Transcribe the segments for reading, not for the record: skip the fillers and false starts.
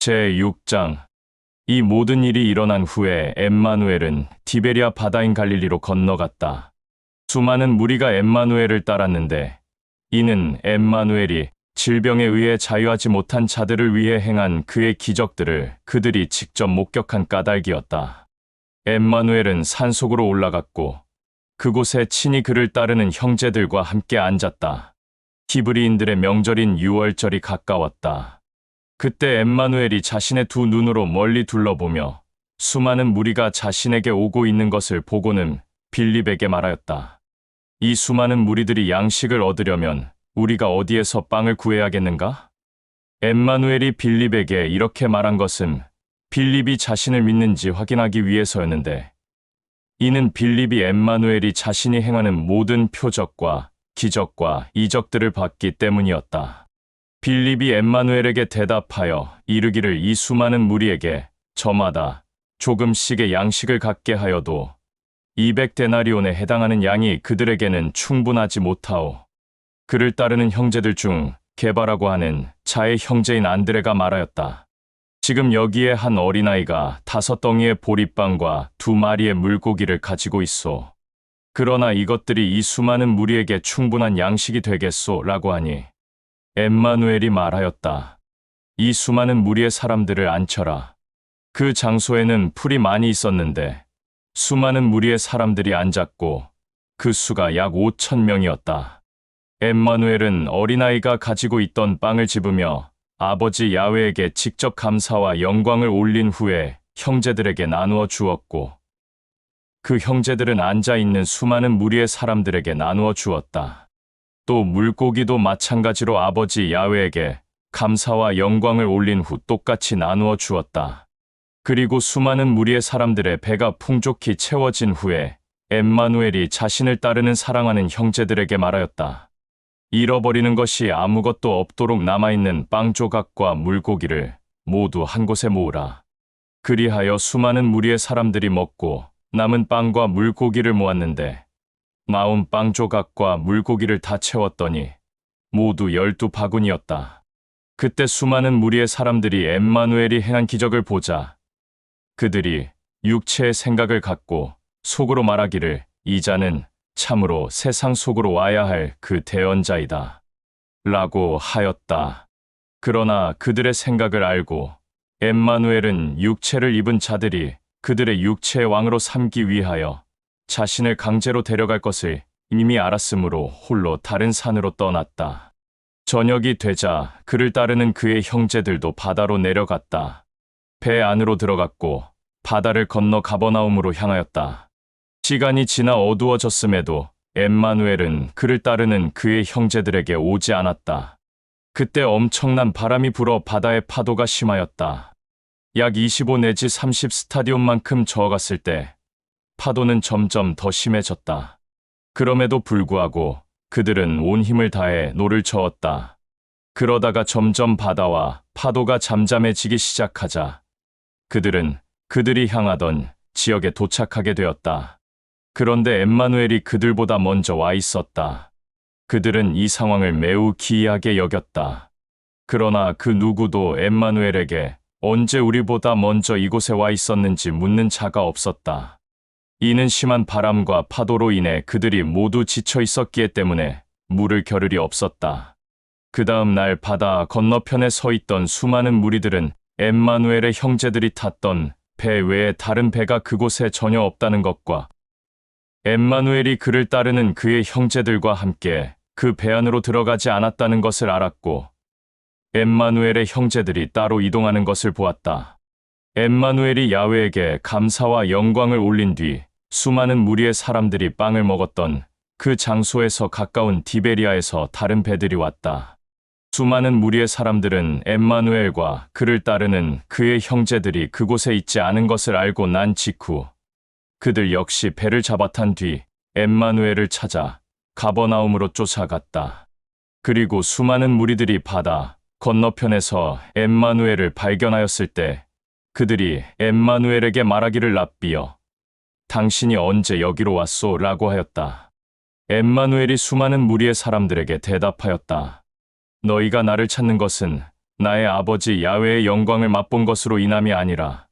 제6장. 이 모든 일이 일어난 후에 엠마누엘은 디베리아 바다인 갈릴리로 건너갔다. 수많은 무리가 엠마누엘을 따랐는데 이는 엠마누엘이 질병에 의해 자유하지 못한 자들을 위해 행한 그의 기적들을 그들이 직접 목격한 까닭이었다. 엠마누엘은 산속으로 올라갔고 그곳에 친히 그를 따르는 형제들과 함께 앉았다. 히브리인들의 명절인 유월절이 가까웠다. 그때 엠마누엘이 자신의 두 눈으로 멀리 둘러보며 수많은 무리가 자신에게 오고 있는 것을 보고는 빌립에게 말하였다. 이 수많은 무리들이 양식을 얻으려면 우리가 어디에서 빵을 구해야겠는가? 엠마누엘이 빌립에게 이렇게 말한 것은 빌립이 자신을 믿는지 확인하기 위해서였는데 이는 빌립이 엠마누엘이 자신이 행하는 모든 표적과 기적과 이적들을 봤기 때문이었다. 빌립이 엠마누엘에게 대답하여 이르기를 이 수많은 무리에게 저마다 조금씩의 양식을 갖게 하여도 200데나리온에 해당하는 양이 그들에게는 충분하지 못하오. 그를 따르는 형제들 중 게바라고 하는 자의 형제인 안드레가 말하였다. 지금 여기에 한 어린아이가 5덩이의 보리빵과 2마리의 물고기를 가지고 있소. 그러나 이것들이 이 수많은 무리에게 충분한 양식이 되겠소 라고 하니 엠마누엘이 말하였다. 이 수많은 무리의 사람들을 앉혀라. 그 장소에는 풀이 많이 있었는데 수많은 무리의 사람들이 앉았고 그 수가 약 5,000명이었다. 엠마누엘은 어린아이가 가지고 있던 빵을 집으며 아버지 야훼에게 직접 감사와 영광을 올린 후에 형제들에게 나누어 주었고 그 형제들은 앉아있는 수많은 무리의 사람들에게 나누어 주었다. 또 물고기도 마찬가지로 아버지 야훼에게 감사와 영광을 올린 후 똑같이 나누어 주었다. 그리고 수많은 무리의 사람들의 배가 풍족히 채워진 후에 엠마누엘이 자신을 따르는 사랑하는 형제들에게 말하였다. 잃어버리는 것이 아무것도 없도록 남아있는 빵 조각과 물고기를 모두 한 곳에 모으라. 그리하여 수많은 무리의 사람들이 먹고 남은 빵과 물고기를 모았는데 나온 빵 조각과 물고기를 다 채웠더니 모두 12바구니였다. 그때 수많은 무리의 사람들이 엠마누엘이 행한 기적을 보자 그들이 육체의 생각을 갖고 속으로 말하기를 이 자는 참으로 세상 속으로 와야 할 그 대언자이다 라고 하였다. 그러나 그들의 생각을 알고 엠마누엘은 육체를 입은 자들이 그들의 육체의 왕으로 삼기 위하여 자신을 강제로 데려갈 것을 이미 알았으므로 홀로 다른 산으로 떠났다. 저녁이 되자 그를 따르는 그의 형제들도 바다로 내려갔다. 배 안으로 들어갔고 바다를 건너 가버나움으로 향하였다. 시간이 지나 어두워졌음에도 엠마누엘은 그를 따르는 그의 형제들에게 오지 않았다. 그때 엄청난 바람이 불어 바다의 파도가 심하였다. 약 25 내지 30 스타디온만큼 저어갔을 때 파도는 점점 더 심해졌다. 그럼에도 불구하고 그들은 온 힘을 다해 노를 저었다. 그러다가 점점 바다와 파도가 잠잠해지기 시작하자 그들은 그들이 향하던 지역에 도착하게 되었다. 그런데 엠마누엘이 그들보다 먼저 와 있었다. 그들은 이 상황을 매우 기이하게 여겼다. 그러나 그 누구도 엠마누엘에게 언제 우리보다 먼저 이곳에 와 있었는지 묻는 자가 없었다. 이는 심한 바람과 파도로 인해 그들이 모두 지쳐 있었기에 때문에 물을 겨를이 없었다. 그 다음 날 바다 건너편에 서 있던 수많은 무리들은 엠마누엘의 형제들이 탔던 배 외에 다른 배가 그곳에 전혀 없다는 것과 엠마누엘이 그를 따르는 그의 형제들과 함께 그 배 안으로 들어가지 않았다는 것을 알았고 엠마누엘의 형제들이 따로 이동하는 것을 보았다. 엠마누엘이 야훼에게 감사와 영광을 올린 뒤 수많은 무리의 사람들이 빵을 먹었던 그 장소에서 가까운 디베리아에서 다른 배들이 왔다. 수많은 무리의 사람들은 엠마누엘과 그를 따르는 그의 형제들이 그곳에 있지 않은 것을 알고 난 직후 그들 역시 배를 잡아탄 뒤 엠마누엘을 찾아 가버나움으로 쫓아갔다. 그리고 수많은 무리들이 바다 건너편에서 엠마누엘을 발견하였을 때 그들이 엠마누엘에게 말하기를 랍비여 당신이 언제 여기로 왔소? 라고 하였다. 엠마누엘이 수많은 무리의 사람들에게 대답하였다. 너희가 나를 찾는 것은 나의 아버지 야훼의 영광을 맛본 것으로 인함이 아니라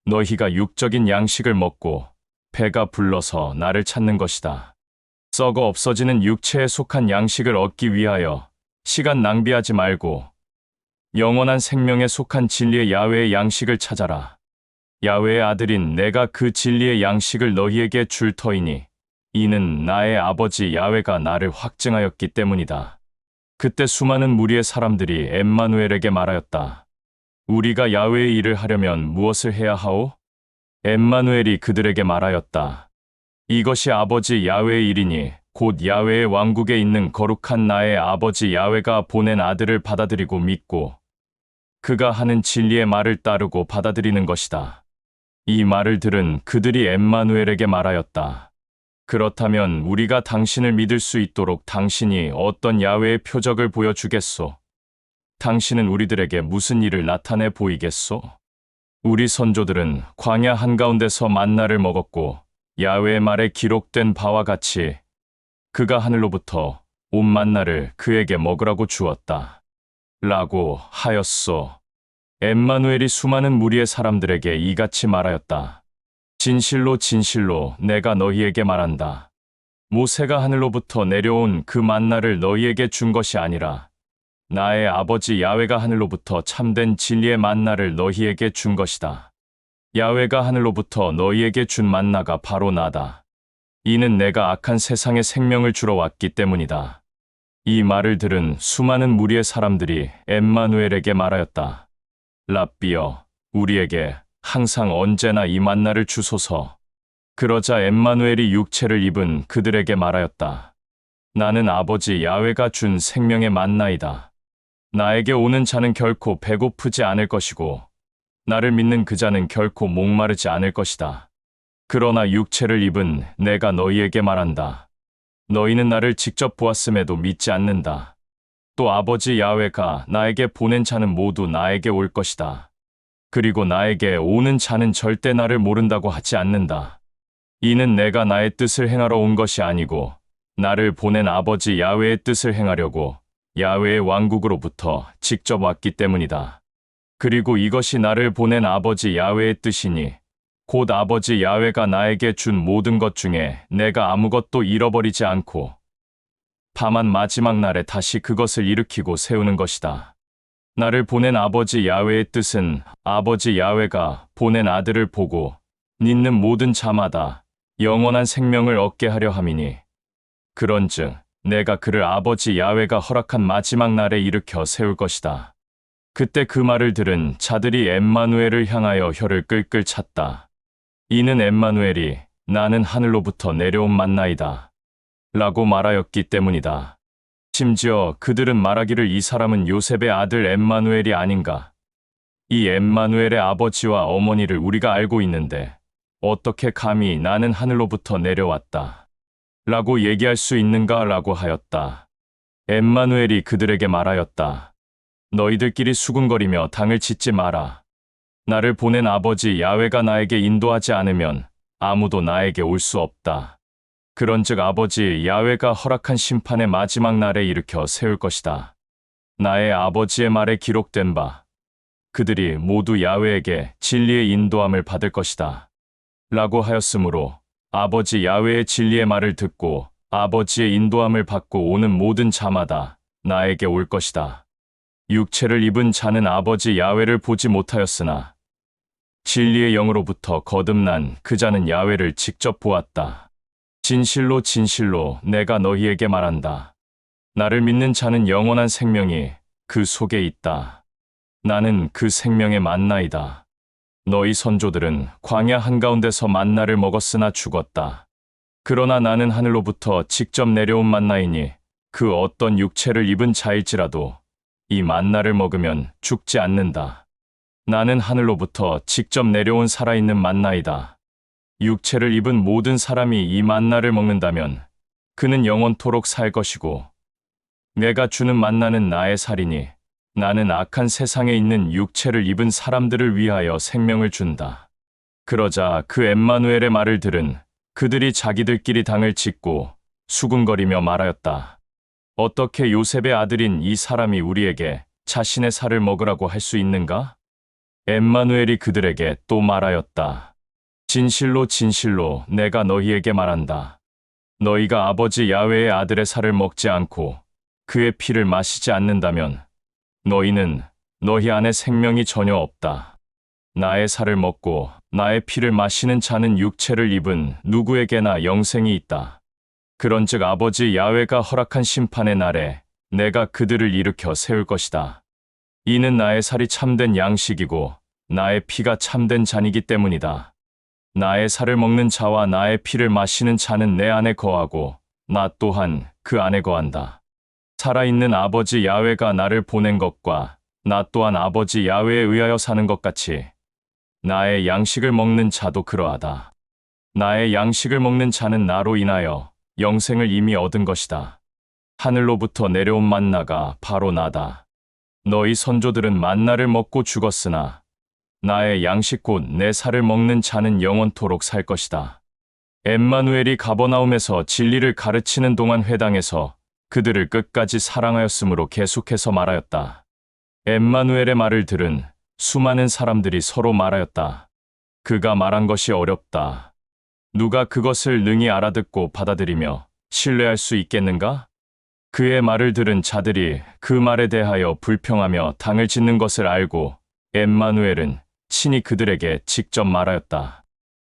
너희가 육적인 양식을 먹고 배가 불러서 나를 찾는 것이다. 썩어 없어지는 육체에 속한 양식을 얻기 위하여 시간 낭비하지 말고 영원한 생명에 속한 진리의 야훼의 양식을 찾아라. 야훼의 아들인 내가 그 진리의 양식을 너희에게 줄 터이니 이는 나의 아버지 야훼가 나를 확증하였기 때문이다. 그때 수많은 무리의 사람들이 엠마누엘에게 말하였다. 우리가 야훼의 일을 하려면 무엇을 해야 하오? 엠마누엘이 그들에게 말하였다. 이것이 아버지 야훼의 일이니 곧 야훼의 왕국에 있는 거룩한 나의 아버지 야훼가 보낸 아들을 받아들이고 믿고 그가 하는 진리의 말을 따르고 받아들이는 것이다. 이 말을 들은 그들이 엠마누엘에게 말하였다. 그렇다면 우리가 당신을 믿을 수 있도록 당신이 어떤 야훼의 표적을 보여주겠소? 당신은 우리들에게 무슨 일을 나타내 보이겠소? 우리 선조들은 광야 한가운데서 만나를 먹었고 야훼의 말에 기록된 바와 같이 그가 하늘로부터 온 만나를 그에게 먹으라고 주었다. 라고 하였소. 엠마누엘이 수많은 무리의 사람들에게 이같이 말하였다. 진실로 진실로 내가 너희에게 말한다. 모세가 하늘로부터 내려온 그 만나를 너희에게 준 것이 아니라 나의 아버지 야훼가 하늘로부터 참된 진리의 만나를 너희에게 준 것이다. 야훼가 하늘로부터 너희에게 준 만나가 바로 나다. 이는 내가 악한 세상에 생명을 주러 왔기 때문이다. 이 말을 들은 수많은 무리의 사람들이 엠마누엘에게 말하였다. 랍비여, 우리에게 항상 언제나 이 만나를 주소서. 그러자 엠마누엘이 육체를 입은 그들에게 말하였다. 나는 아버지 야훼가 준 생명의 만나이다. 나에게 오는 자는 결코 배고프지 않을 것이고 나를 믿는 그 자는 결코 목마르지 않을 것이다. 그러나 육체를 입은 내가 너희에게 말한다. 너희는 나를 직접 보았음에도 믿지 않는다. 또 아버지 야훼가 나에게 보낸 자는 모두 나에게 올 것이다. 그리고 나에게 오는 자는 절대 나를 모른다고 하지 않는다. 이는 내가 나의 뜻을 행하러 온 것이 아니고 나를 보낸 아버지 야훼의 뜻을 행하려고 야훼의 왕국으로부터 직접 왔기 때문이다. 그리고 이것이 나를 보낸 아버지 야훼의 뜻이니 곧 아버지 야훼가 나에게 준 모든 것 중에 내가 아무것도 잃어버리지 않고 다만 마지막 날에 다시 그것을 일으키고 세우는 것이다. 나를 보낸 아버지 야훼의 뜻은 아버지 야훼가 보낸 아들을 보고 믿는 모든 자마다 영원한 생명을 얻게 하려 함이니 그런즉 내가 그를 아버지 야훼가 허락한 마지막 날에 일으켜 세울 것이다. 그때 그 말을 들은 자들이 엠마누엘을 향하여 혀를 끌끌 찼다. 이는 엠마누엘이 나는 하늘로부터 내려온 만나이다. 라고 말하였기 때문이다. 심지어 그들은 말하기를 이 사람은 요셉의 아들 엠마누엘이 아닌가. 이 엠마누엘의 아버지와 어머니를 우리가 알고 있는데 어떻게 감히 나는 하늘로부터 내려왔다. 라고 얘기할 수 있는가 라고 하였다. 엠마누엘이 그들에게 말하였다. 너희들끼리 수군거리며 당을 짓지 마라. 나를 보낸 아버지 야훼가 나에게 인도하지 않으면 아무도 나에게 올 수 없다. 그런즉 아버지 야훼가 허락한 심판의 마지막 날에 일으켜 세울 것이다. 나의 아버지의 말에 기록된 바 그들이 모두 야훼에게 진리의 인도함을 받을 것이다. 라고 하였으므로 아버지 야훼의 진리의 말을 듣고 아버지의 인도함을 받고 오는 모든 자마다 나에게 올 것이다. 육체를 입은 자는 아버지 야훼를 보지 못하였으나 진리의 영으로부터 거듭난 그 자는 야훼를 직접 보았다. 진실로 진실로 내가 너희에게 말한다. 나를 믿는 자는 영원한 생명이 그 속에 있다. 나는 그 생명의 만나이다. 너희 선조들은 광야 한가운데서 만나를 먹었으나 죽었다. 그러나 나는 하늘로부터 직접 내려온 만나이니 그 어떤 육체를 입은 자일지라도 이 만나를 먹으면 죽지 않는다. 나는 하늘로부터 직접 내려온 살아있는 만나이다. 육체를 입은 모든 사람이 이 만나를 먹는다면 그는 영원토록 살 것이고 내가 주는 만나는 나의 살이니 나는 악한 세상에 있는 육체를 입은 사람들을 위하여 생명을 준다. 그러자 그 엠마누엘의 말을 들은 그들이 자기들끼리 당을 짓고 수군거리며 말하였다. 어떻게 요셉의 아들인 이 사람이 우리에게 자신의 살을 먹으라고 할 수 있는가? 엠마누엘이 그들에게 또 말하였다. 진실로 진실로 내가 너희에게 말한다. 너희가 아버지 야훼의 아들의 살을 먹지 않고 그의 피를 마시지 않는다면 너희는 너희 안에 생명이 전혀 없다. 나의 살을 먹고 나의 피를 마시는 자는 육체를 입은 누구에게나 영생이 있다. 그런즉 아버지 야훼가 허락한 심판의 날에 내가 그들을 일으켜 세울 것이다. 이는 나의 살이 참된 양식이고 나의 피가 참된 잔이기 때문이다. 나의 살을 먹는 자와 나의 피를 마시는 자는 내 안에 거하고 나 또한 그 안에 거한다. 살아있는 아버지 야훼가 나를 보낸 것과 나 또한 아버지 야훼에 의하여 사는 것 같이 나의 양식을 먹는 자도 그러하다. 나의 양식을 먹는 자는 나로 인하여 영생을 이미 얻은 것이다. 하늘로부터 내려온 만나가 바로 나다. 너희 선조들은 만나를 먹고 죽었으나 나의 양식 곧 내 살을 먹는 자는 영원토록 살 것이다. 엠마누엘이 가버나움에서 진리를 가르치는 동안 회당에서 그들을 끝까지 사랑하였으므로 계속해서 말하였다. 엠마누엘의 말을 들은 수많은 사람들이 서로 말하였다. 그가 말한 것이 어렵다. 누가 그것을 능히 알아듣고 받아들이며 신뢰할 수 있겠는가? 그의 말을 들은 자들이 그 말에 대하여 불평하며 당을 짓는 것을 알고 엠마누엘은 친히 그들에게 직접 말하였다.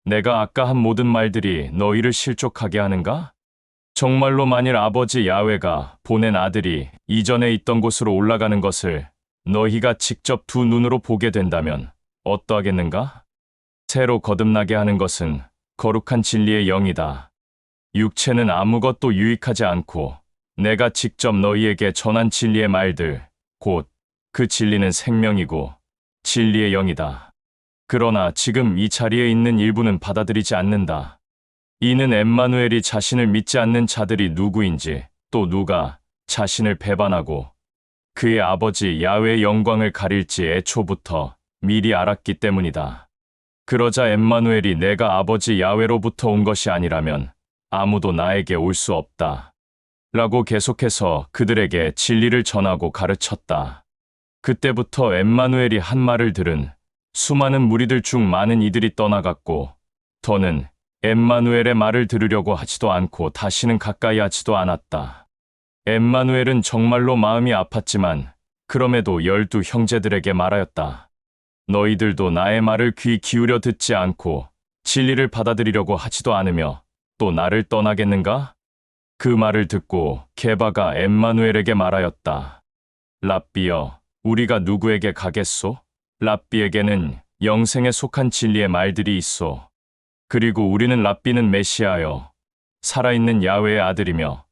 내가 아까 한 모든 말들이 너희를 실족하게 하는가? 정말로 만일 아버지 야훼가 보낸 아들이 이전에 있던 곳으로 올라가는 것을 너희가 직접 두 눈으로 보게 된다면 어떠하겠는가? 새로 거듭나게 하는 것은 거룩한 진리의 영이다. 육체는 아무것도 유익하지 않고 내가 직접 너희에게 전한 진리의 말들, 곧 그 진리는 생명이고 진리의 영이다. 그러나 지금 이 자리에 있는 일부는 받아들이지 않는다. 이는 엠마누엘이 자신을 믿지 않는 자들이 누구인지 또 누가 자신을 배반하고 그의 아버지 야훼의 영광을 가릴지 애초부터 미리 알았기 때문이다. 그러자 엠마누엘이 내가 아버지 야훼로부터 온 것이 아니라면 아무도 나에게 올 수 없다. 라고 계속해서 그들에게 진리를 전하고 가르쳤다. 그때부터 엠마누엘이 한 말을 들은 수많은 무리들 중 많은 이들이 떠나갔고 더는 엠마누엘의 말을 들으려고 하지도 않고 다시는 가까이 하지도 않았다. 엠마누엘은 정말로 마음이 아팠지만 그럼에도 12 형제들에게 말하였다. 너희들도 나의 말을 귀 기울여 듣지 않고 진리를 받아들이려고 하지도 않으며 또 나를 떠나겠는가? 그 말을 듣고 게바가 엠마누엘에게 말하였다. 랍비여, 우리가 누구에게 가겠소? 랍비에게는 영생에 속한 진리의 말들이 있소. 그리고 우리는 랍비는 메시아여, 살아있는 야훼의 아들이며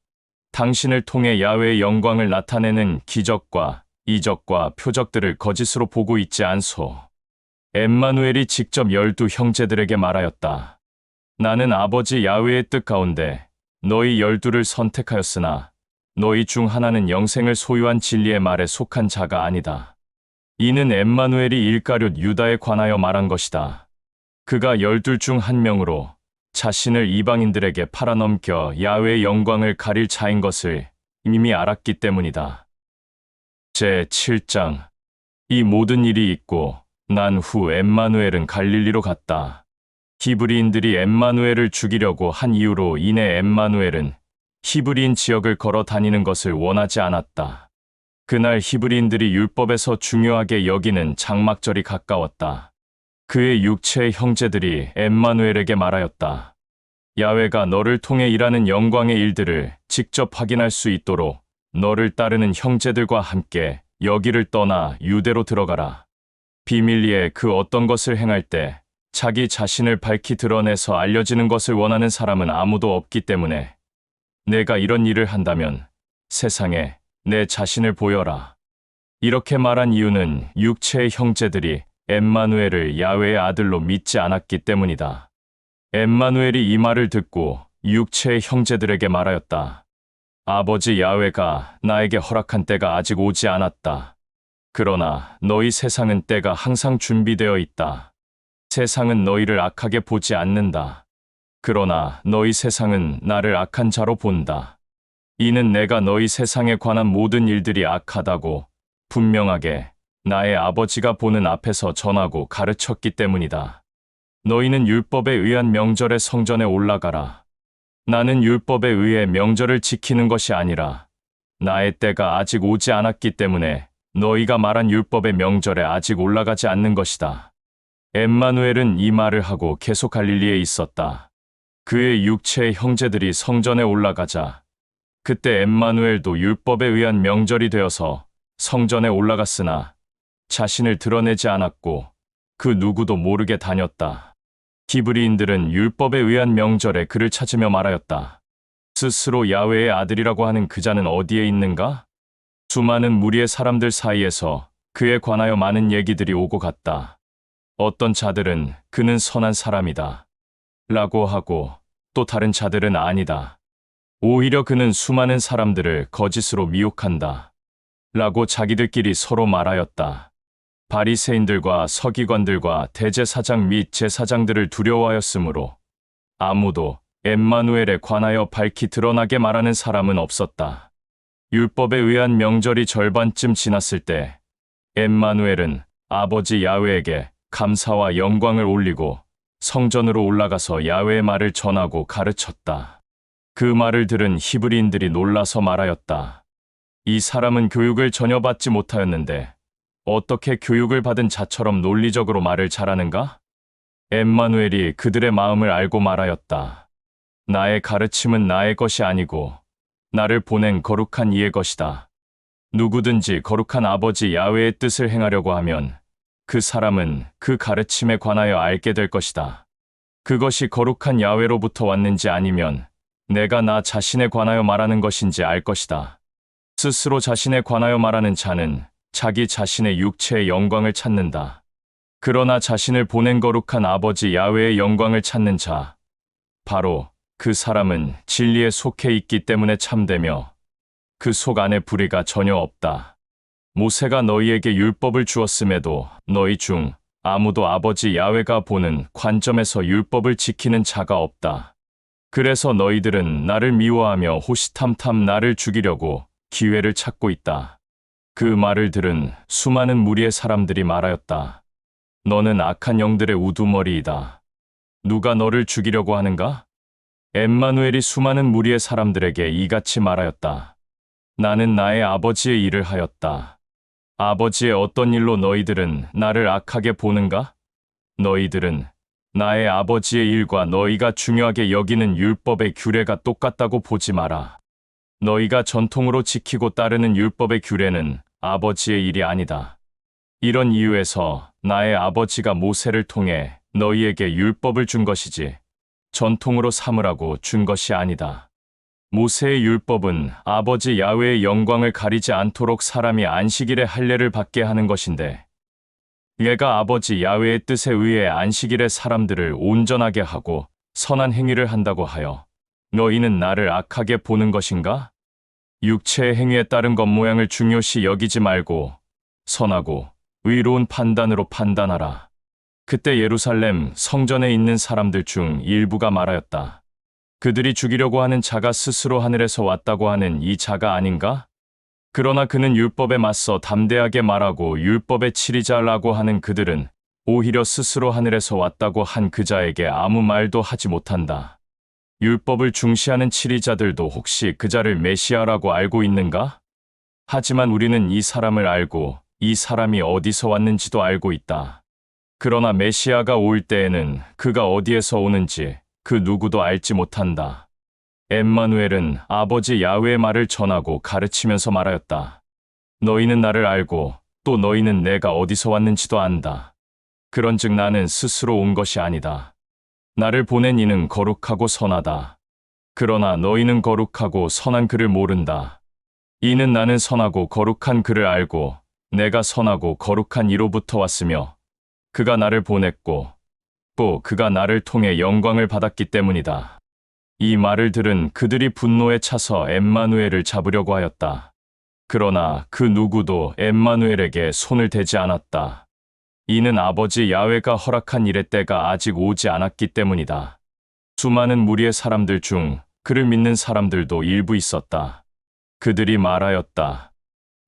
당신을 통해 야훼의 영광을 나타내는 기적과 이적과 표적들을 거짓으로 보고 있지 않소. 엠마누엘이 직접 12 형제들에게 말하였다. 나는 아버지 야훼의 뜻 가운데 너희 12를 선택하였으나 너희 중 하나는 영생을 소유한 진리의 말에 속한 자가 아니다. 이는 엠마누엘이 일가룟 유다에 관하여 말한 것이다. 그가 12 중 한 명으로 자신을 이방인들에게 팔아넘겨 야훼의 영광을 가릴 자인 것을 이미 알았기 때문이다. 제7장. 이 모든 일이 있고 난 후 엠마누엘은 갈릴리로 갔다. 히브리인들이 엠마누엘을 죽이려고 한 이유로 인해 엠마누엘은 히브리인 지역을 걸어 다니는 것을 원하지 않았다. 그날 히브리인들이 율법에서 중요하게 여기는 장막절이 가까웠다. 그의 육체의 형제들이 엠마누엘에게 말하였다. 야훼가 너를 통해 일하는 영광의 일들을 직접 확인할 수 있도록 너를 따르는 형제들과 함께 여기를 떠나 유대로 들어가라. 비밀리에 그 어떤 것을 행할 때 자기 자신을 밝히 드러내서 알려지는 것을 원하는 사람은 아무도 없기 때문에 내가 이런 일을 한다면 세상에 내 자신을 보여라. 이렇게 말한 이유는 육체의 형제들이 엠마누엘을 야훼의 아들로 믿지 않았기 때문이다. 엠마누엘이 이 말을 듣고 육체의 형제들에게 말하였다. 아버지 야훼가 나에게 허락한 때가 아직 오지 않았다. 그러나 너희 세상은 때가 항상 준비되어 있다. 세상은 너희를 악하게 보지 않는다. 그러나 너희 세상은 나를 악한 자로 본다. 이는 내가 너희 세상에 관한 모든 일들이 악하다고 분명하게 나의 아버지가 보는 앞에서 전하고 가르쳤기 때문이다. 너희는 율법에 의한 명절에 성전에 올라가라. 나는 율법에 의해 명절을 지키는 것이 아니라 나의 때가 아직 오지 않았기 때문에 너희가 말한 율법의 명절에 아직 올라가지 않는 것이다. 엠마누엘은 이 말을 하고 계속 갈릴리에 있었다. 그의 육체의 형제들이 성전에 올라가자 그때 엠마누엘도 율법에 의한 명절이 되어서 성전에 올라갔으나 자신을 드러내지 않았고 그 누구도 모르게 다녔다. 히브리인들은 율법에 의한 명절에 그를 찾으며 말하였다. 스스로 야훼의 아들이라고 하는 그 자는 어디에 있는가? 수많은 무리의 사람들 사이에서 그에 관하여 많은 얘기들이 오고 갔다. 어떤 자들은 그는 선한 사람이다 라고 하고 또 다른 자들은 아니다. 오히려 그는 수많은 사람들을 거짓으로 미혹한다 라고 자기들끼리 서로 말하였다. 바리새인들과 서기관들과 대제사장 및 제사장들을 두려워하였으므로 아무도 엠마누엘에 관하여 밝히 드러나게 말하는 사람은 없었다. 율법에 의한 명절이 절반쯤 지났을 때 엠마누엘은 아버지 야훼에게 감사와 영광을 올리고 성전으로 올라가서 야훼의 말을 전하고 가르쳤다. 그 말을 들은 히브리인들이 놀라서 말하였다. 이 사람은 교육을 전혀 받지 못하였는데 어떻게 교육을 받은 자처럼 논리적으로 말을 잘하는가? 엠마누엘이 그들의 마음을 알고 말하였다. 나의 가르침은 나의 것이 아니고 나를 보낸 거룩한 이의 것이다. 누구든지 거룩한 아버지 야훼의 뜻을 행하려고 하면 그 사람은 그 가르침에 관하여 알게 될 것이다. 그것이 거룩한 야훼로부터 왔는지 아니면 내가 나 자신에 관하여 말하는 것인지 알 것이다. 스스로 자신에 관하여 말하는 자는 자기 자신의 육체의 영광을 찾는다. 그러나 자신을 보낸 거룩한 아버지 야훼의 영광을 찾는 자, 바로 그 사람은 진리에 속해 있기 때문에 참되며 그 속 안에 불의가 전혀 없다. 모세가 너희에게 율법을 주었음에도 너희 중 아무도 아버지 야훼가 보는 관점에서 율법을 지키는 자가 없다. 그래서 너희들은 나를 미워하며 호시탐탐 나를 죽이려고 기회를 찾고 있다. 그 말을 들은 수많은 무리의 사람들이 말하였다. 너는 악한 영들의 우두머리이다. 누가 너를 죽이려고 하는가? 엠마누엘이 수많은 무리의 사람들에게 이같이 말하였다. 나는 나의 아버지의 일을 하였다. 아버지의 어떤 일로 너희들은 나를 악하게 보는가? 너희들은 나의 아버지의 일과 너희가 중요하게 여기는 율법의 규례가 똑같다고 보지 마라. 너희가 전통으로 지키고 따르는 율법의 규례는 아버지의 일이 아니다. 이런 이유에서 나의 아버지가 모세를 통해 너희에게 율법을 준 것이지 전통으로 삼으라고 준 것이 아니다. 모세의 율법은 아버지 야훼의 영광을 가리지 않도록 사람이 안식일에 할례를 받게 하는 것인데 얘가 아버지 야훼의 뜻에 의해 안식일에 사람들을 온전하게 하고 선한 행위를 한다고 하여 너희는 나를 악하게 보는 것인가? 육체의 행위에 따른 겉모양을 중요시 여기지 말고 선하고 의로운 판단으로 판단하라. 그때 예루살렘 성전에 있는 사람들 중 일부가 말하였다. 그들이 죽이려고 하는 자가 스스로 하늘에서 왔다고 하는 이 자가 아닌가? 그러나 그는 율법에 맞서 담대하게 말하고 율법의 치리자라고 하는 그들은 오히려 스스로 하늘에서 왔다고 한 그 자에게 아무 말도 하지 못한다. 율법을 중시하는 치리자들도 혹시 그 자를 메시아라고 알고 있는가? 하지만 우리는 이 사람을 알고 이 사람이 어디서 왔는지도 알고 있다. 그러나 메시아가 올 때에는 그가 어디에서 오는지 그 누구도 알지 못한다. 엠마누엘은 아버지 야훼의 말을 전하고 가르치면서 말하였다. 너희는 나를 알고 또 너희는 내가 어디서 왔는지도 안다. 그런즉 나는 스스로 온 것이 아니다. 나를 보낸 이는 거룩하고 선하다. 그러나 너희는 거룩하고 선한 그를 모른다. 이는 나는 선하고 거룩한 그를 알고 내가 선하고 거룩한 이로부터 왔으며 그가 나를 보냈고 또 그가 나를 통해 영광을 받았기 때문이다. 이 말을 들은 그들이 분노에 차서 엠마누엘을 잡으려고 하였다. 그러나 그 누구도 엠마누엘에게 손을 대지 않았다. 이는 아버지 야훼가 허락한 일의 때가 아직 오지 않았기 때문이다. 수많은 무리의 사람들 중 그를 믿는 사람들도 일부 있었다. 그들이 말하였다.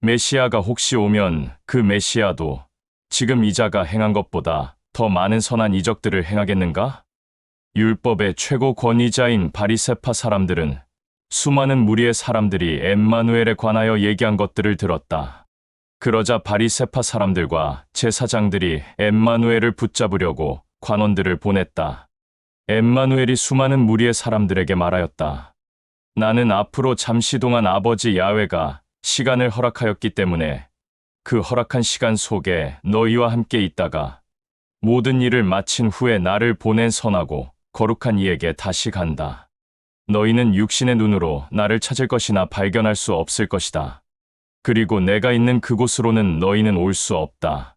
메시아가 혹시 오면 그 메시아도 지금 이자가 행한 것보다 더 많은 선한 이적들을 행하겠는가? 율법의 최고 권위자인 바리새파 사람들은 수많은 무리의 사람들이 엠마누엘에 관하여 얘기한 것들을 들었다. 그러자 바리새파 사람들과 제사장들이 엠마누엘을 붙잡으려고 관원들을 보냈다. 엠마누엘이 수많은 무리의 사람들에게 말하였다. 나는 앞으로 잠시 동안 아버지 야훼가 시간을 허락하였기 때문에 그 허락한 시간 속에 너희와 함께 있다가 모든 일을 마친 후에 나를 보낸 선하고 거룩한 이에게 다시 간다. 너희는 육신의 눈으로 나를 찾을 것이나 발견할 수 없을 것이다. 그리고 내가 있는 그곳으로는 너희는 올 수 없다.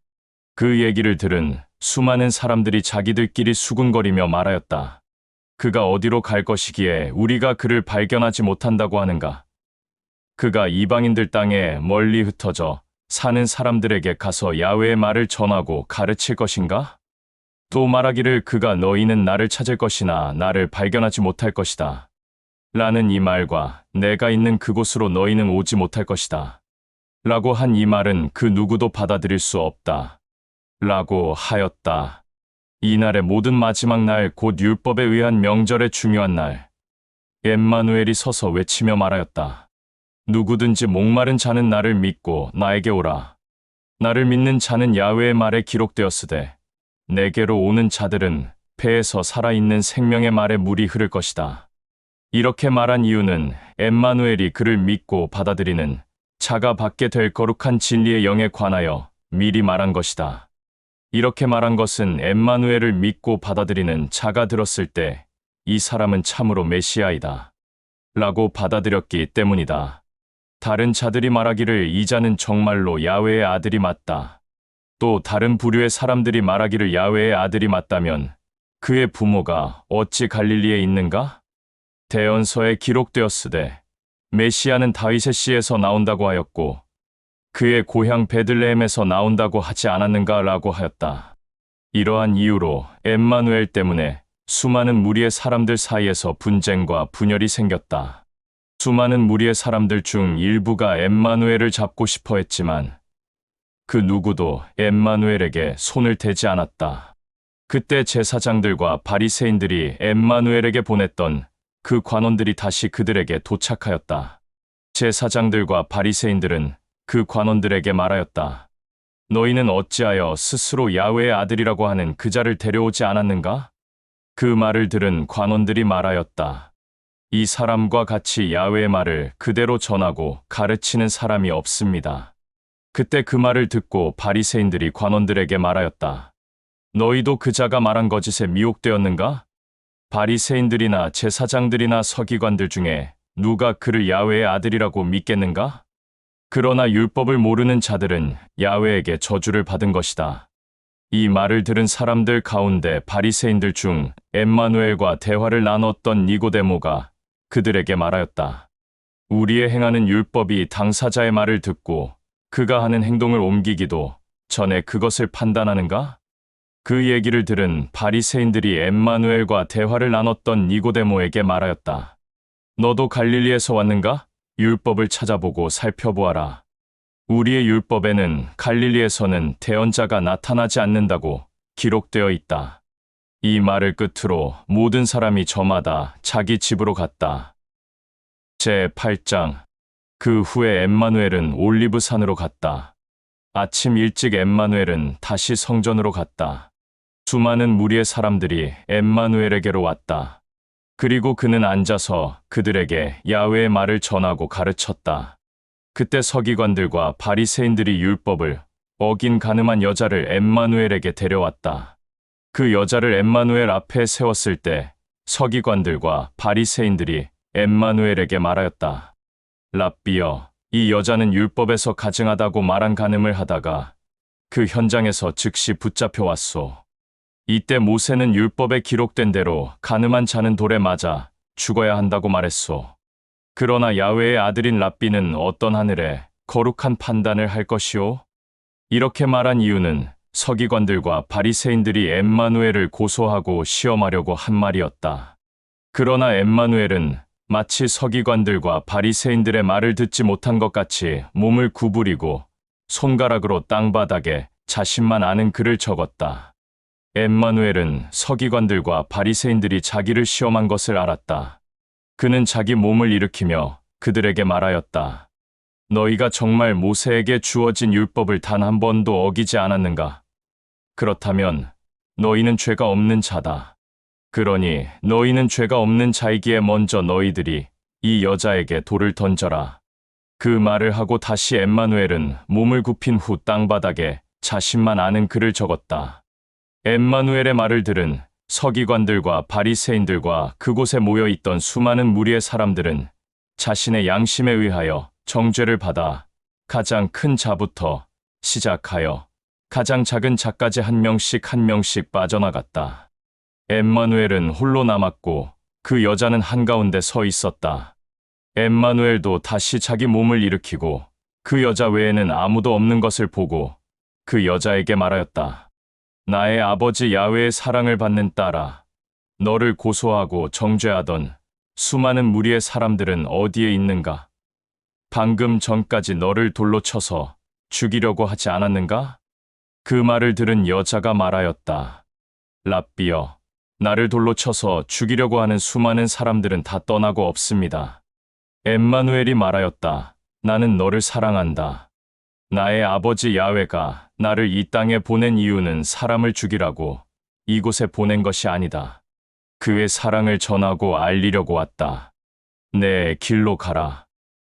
그 얘기를 들은 수많은 사람들이 자기들끼리 수군거리며 말하였다. 그가 어디로 갈 것이기에 우리가 그를 발견하지 못한다고 하는가? 그가 이방인들 땅에 멀리 흩어져 사는 사람들에게 가서 야훼의 말을 전하고 가르칠 것인가? 또 말하기를 그가 너희는 나를 찾을 것이나 나를 발견하지 못할 것이다. 라는 이 말과 내가 있는 그곳으로 너희는 오지 못할 것이다. 라고 한 이 말은 그 누구도 받아들일 수 없다. 라고 하였다. 이날의 모든 마지막 날, 곧 율법에 의한 명절의 중요한 날, 엠마누엘이 서서 외치며 말하였다. 누구든지 목마른 자는 나를 믿고 나에게 오라. 나를 믿는 자는 야훼의 말에 기록되었으되 내게로 오는 자들은 배에서 살아있는 생명의 말에 물이 흐를 것이다. 이렇게 말한 이유는 엠마누엘이 그를 믿고 받아들이는 자가 받게 될 거룩한 진리의 영에 관하여 미리 말한 것이다. 이렇게 말한 것은 엠마누엘을 믿고 받아들이는 자가 들었을 때 이 사람은 참으로 메시아이다. 라고 받아들였기 때문이다. 다른 자들이 말하기를 이 자는 정말로 야훼의 아들이 맞다. 또 다른 부류의 사람들이 말하기를 야훼의 아들이 맞다면 그의 부모가 어찌 갈릴리에 있는가? 대언서에 기록되었으되 메시아는 다윗의 씨에서 나온다고 하였고 그의 고향 베들레헴에서 나온다고 하지 않았는가? 라고 하였다. 이러한 이유로 엠마누엘 때문에 수많은 무리의 사람들 사이에서 분쟁과 분열이 생겼다. 수많은 무리의 사람들 중 일부가 엠마누엘을 잡고 싶어 했지만 그 누구도 엠마누엘에게 손을 대지 않았다. 그때 제사장들과 바리새인들이 엠마누엘에게 보냈던 그 관원들이 다시 그들에게 도착하였다. 제사장들과 바리새인들은 그 관원들에게 말하였다. 너희는 어찌하여 스스로 야훼의 아들이라고 하는 그 자를 데려오지 않았는가? 그 말을 들은 관원들이 말하였다. 이 사람과 같이 야훼의 말을 그대로 전하고 가르치는 사람이 없습니다. 그때 그 말을 듣고 바리새인들이 관원들에게 말하였다. 너희도 그 자가 말한 거짓에 미혹되었는가? 바리새인들이나 제사장들이나 서기관들 중에 누가 그를 야훼의 아들이라고 믿겠는가? 그러나 율법을 모르는 자들은 야훼에게 저주를 받은 것이다. 이 말을 들은 사람들 가운데 바리새인들 중 엠마누엘과 대화를 나눴던 니고데모가 그들에게 말하였다. 우리의 행하는 율법이 당사자의 말을 듣고 그가 하는 행동을 옮기기도 전에 그것을 판단하는가? 그 얘기를 들은 바리새인들이 엠마누엘과 대화를 나눴던 니고데모에게 말하였다. 너도 갈릴리에서 왔는가? 율법을 찾아보고 살펴보아라. 우리의 율법에는 갈릴리에서는 대언자가 나타나지 않는다고 기록되어 있다. 이 말을 끝으로 모든 사람이 저마다 자기 집으로 갔다. 제8장. 그 후에 엠마누엘은 올리브산으로 갔다. 아침 일찍 엠마누엘은 다시 성전으로 갔다. 수많은 무리의 사람들이 엠마누엘에게로 왔다. 그리고 그는 앉아서 그들에게 야훼의 말을 전하고 가르쳤다. 그때 서기관들과 바리새인들이 율법을 어긴 가늠한 여자를 엠마누엘에게 데려왔다. 그 여자를 엠마누엘 앞에 세웠을 때 서기관들과 바리새인들이 엠마누엘에게 말하였다. 랍비여, 이 여자는 율법에서 가증하다고 말한 간음을 하다가 그 현장에서 즉시 붙잡혀왔소. 이때 모세는 율법에 기록된 대로 간음한 자는 돌에 맞아 죽어야 한다고 말했소. 그러나 야훼의 아들인 랍비는 어떤 하늘에 거룩한 판단을 할 것이오? 이렇게 말한 이유는 서기관들과 바리새인들이 엠마누엘을 고소하고 시험하려고 한 말이었다. 그러나 엠마누엘은 마치 서기관들과 바리새인들의 말을 듣지 못한 것 같이 몸을 구부리고 손가락으로 땅바닥에 자신만 아는 글을 적었다. 엠마누엘은 서기관들과 바리새인들이 자기를 시험한 것을 알았다. 그는 자기 몸을 일으키며 그들에게 말하였다. 너희가 정말 모세에게 주어진 율법을 단 한 번도 어기지 않았는가? 그렇다면 너희는 죄가 없는 자다. 그러니 너희는 죄가 없는 자이기에 먼저 너희들이 이 여자에게 돌을 던져라. 그 말을 하고 다시 엠마누엘은 몸을 굽힌 후 땅바닥에 자신만 아는 글을 적었다. 엠마누엘의 말을 들은 서기관들과 바리새인들과 그곳에 모여 있던 수많은 무리의 사람들은 자신의 양심에 의하여 정죄를 받아 가장 큰 자부터 시작하여 가장 작은 자까지 한 명씩 한 명씩 빠져나갔다. 엠마누엘은 홀로 남았고 그 여자는 한가운데 서 있었다. 엠마누엘도 다시 자기 몸을 일으키고 그 여자 외에는 아무도 없는 것을 보고 그 여자에게 말하였다. 나의 아버지 야훼의 사랑을 받는 딸아, 너를 고소하고 정죄하던 수많은 무리의 사람들은 어디에 있는가? 방금 전까지 너를 돌로 쳐서 죽이려고 하지 않았는가? 그 말을 들은 여자가 말하였다. 랍비여, 나를 돌로 쳐서 죽이려고 하는 수많은 사람들은 다 떠나고 없습니다. 엠마누엘이 말하였다. 나는 너를 사랑한다. 나의 아버지 야훼가 나를 이 땅에 보낸 이유는 사람을 죽이라고 이곳에 보낸 것이 아니다. 그의 사랑을 전하고 알리려고 왔다. 내 길로 가라.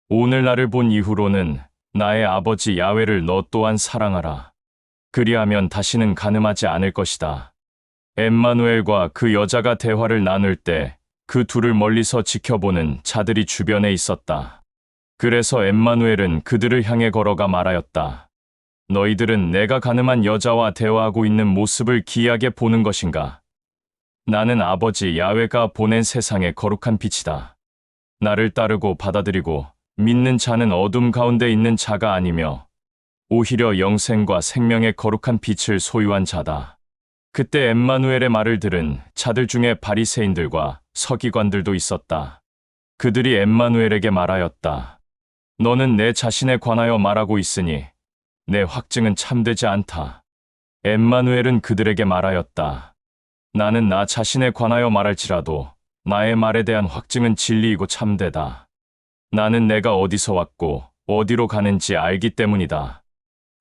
오늘 나를 본 이후로는 나의 아버지 야훼를 너 또한 사랑하라. 그리하면 다시는 간음하지 않을 것이다. 엠마누엘과 그 여자가 대화를 나눌 때 그 둘을 멀리서 지켜보는 자들이 주변에 있었다. 그래서 엠마누엘은 그들을 향해 걸어가 말하였다. 너희들은 내가 간음한 여자와 대화하고 있는 모습을 기이하게 보는 것인가? 나는 아버지 야훼가 보낸 세상의 거룩한 빛이다. 나를 따르고 받아들이고 믿는 자는 어둠 가운데 있는 자가 아니며 오히려 영생과 생명의 거룩한 빛을 소유한 자다. 그때 엠마누엘의 말을 들은 자들 중에 바리새인들과 서기관들도 있었다. 그들이 엠마누엘에게 말하였다. 너는 내 자신에 관하여 말하고 있으니 내 확증은 참되지 않다. 엠마누엘은 그들에게 말하였다. 나는 나 자신에 관하여 말할지라도 나의 말에 대한 확증은 진리이고 참되다. 나는 내가 어디서 왔고 어디로 가는지 알기 때문이다.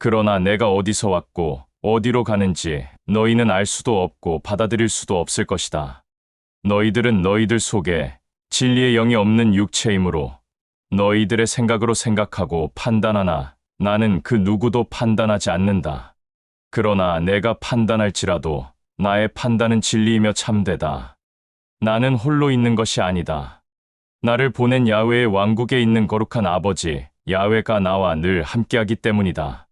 그러나 내가 어디서 왔고 어디로 가는지 너희는 알 수도 없고 받아들일 수도 없을 것이다. 너희들은 너희들 속에 진리의 영이 없는 육체이므로 너희들의 생각으로 생각하고 판단하나 나는 그 누구도 판단하지 않는다. 그러나 내가 판단할지라도 나의 판단은 진리이며 참되다. 나는 홀로 있는 것이 아니다. 나를 보낸 야훼의 왕국에 있는 거룩한 아버지 야훼가 나와 늘 함께하기 때문이다.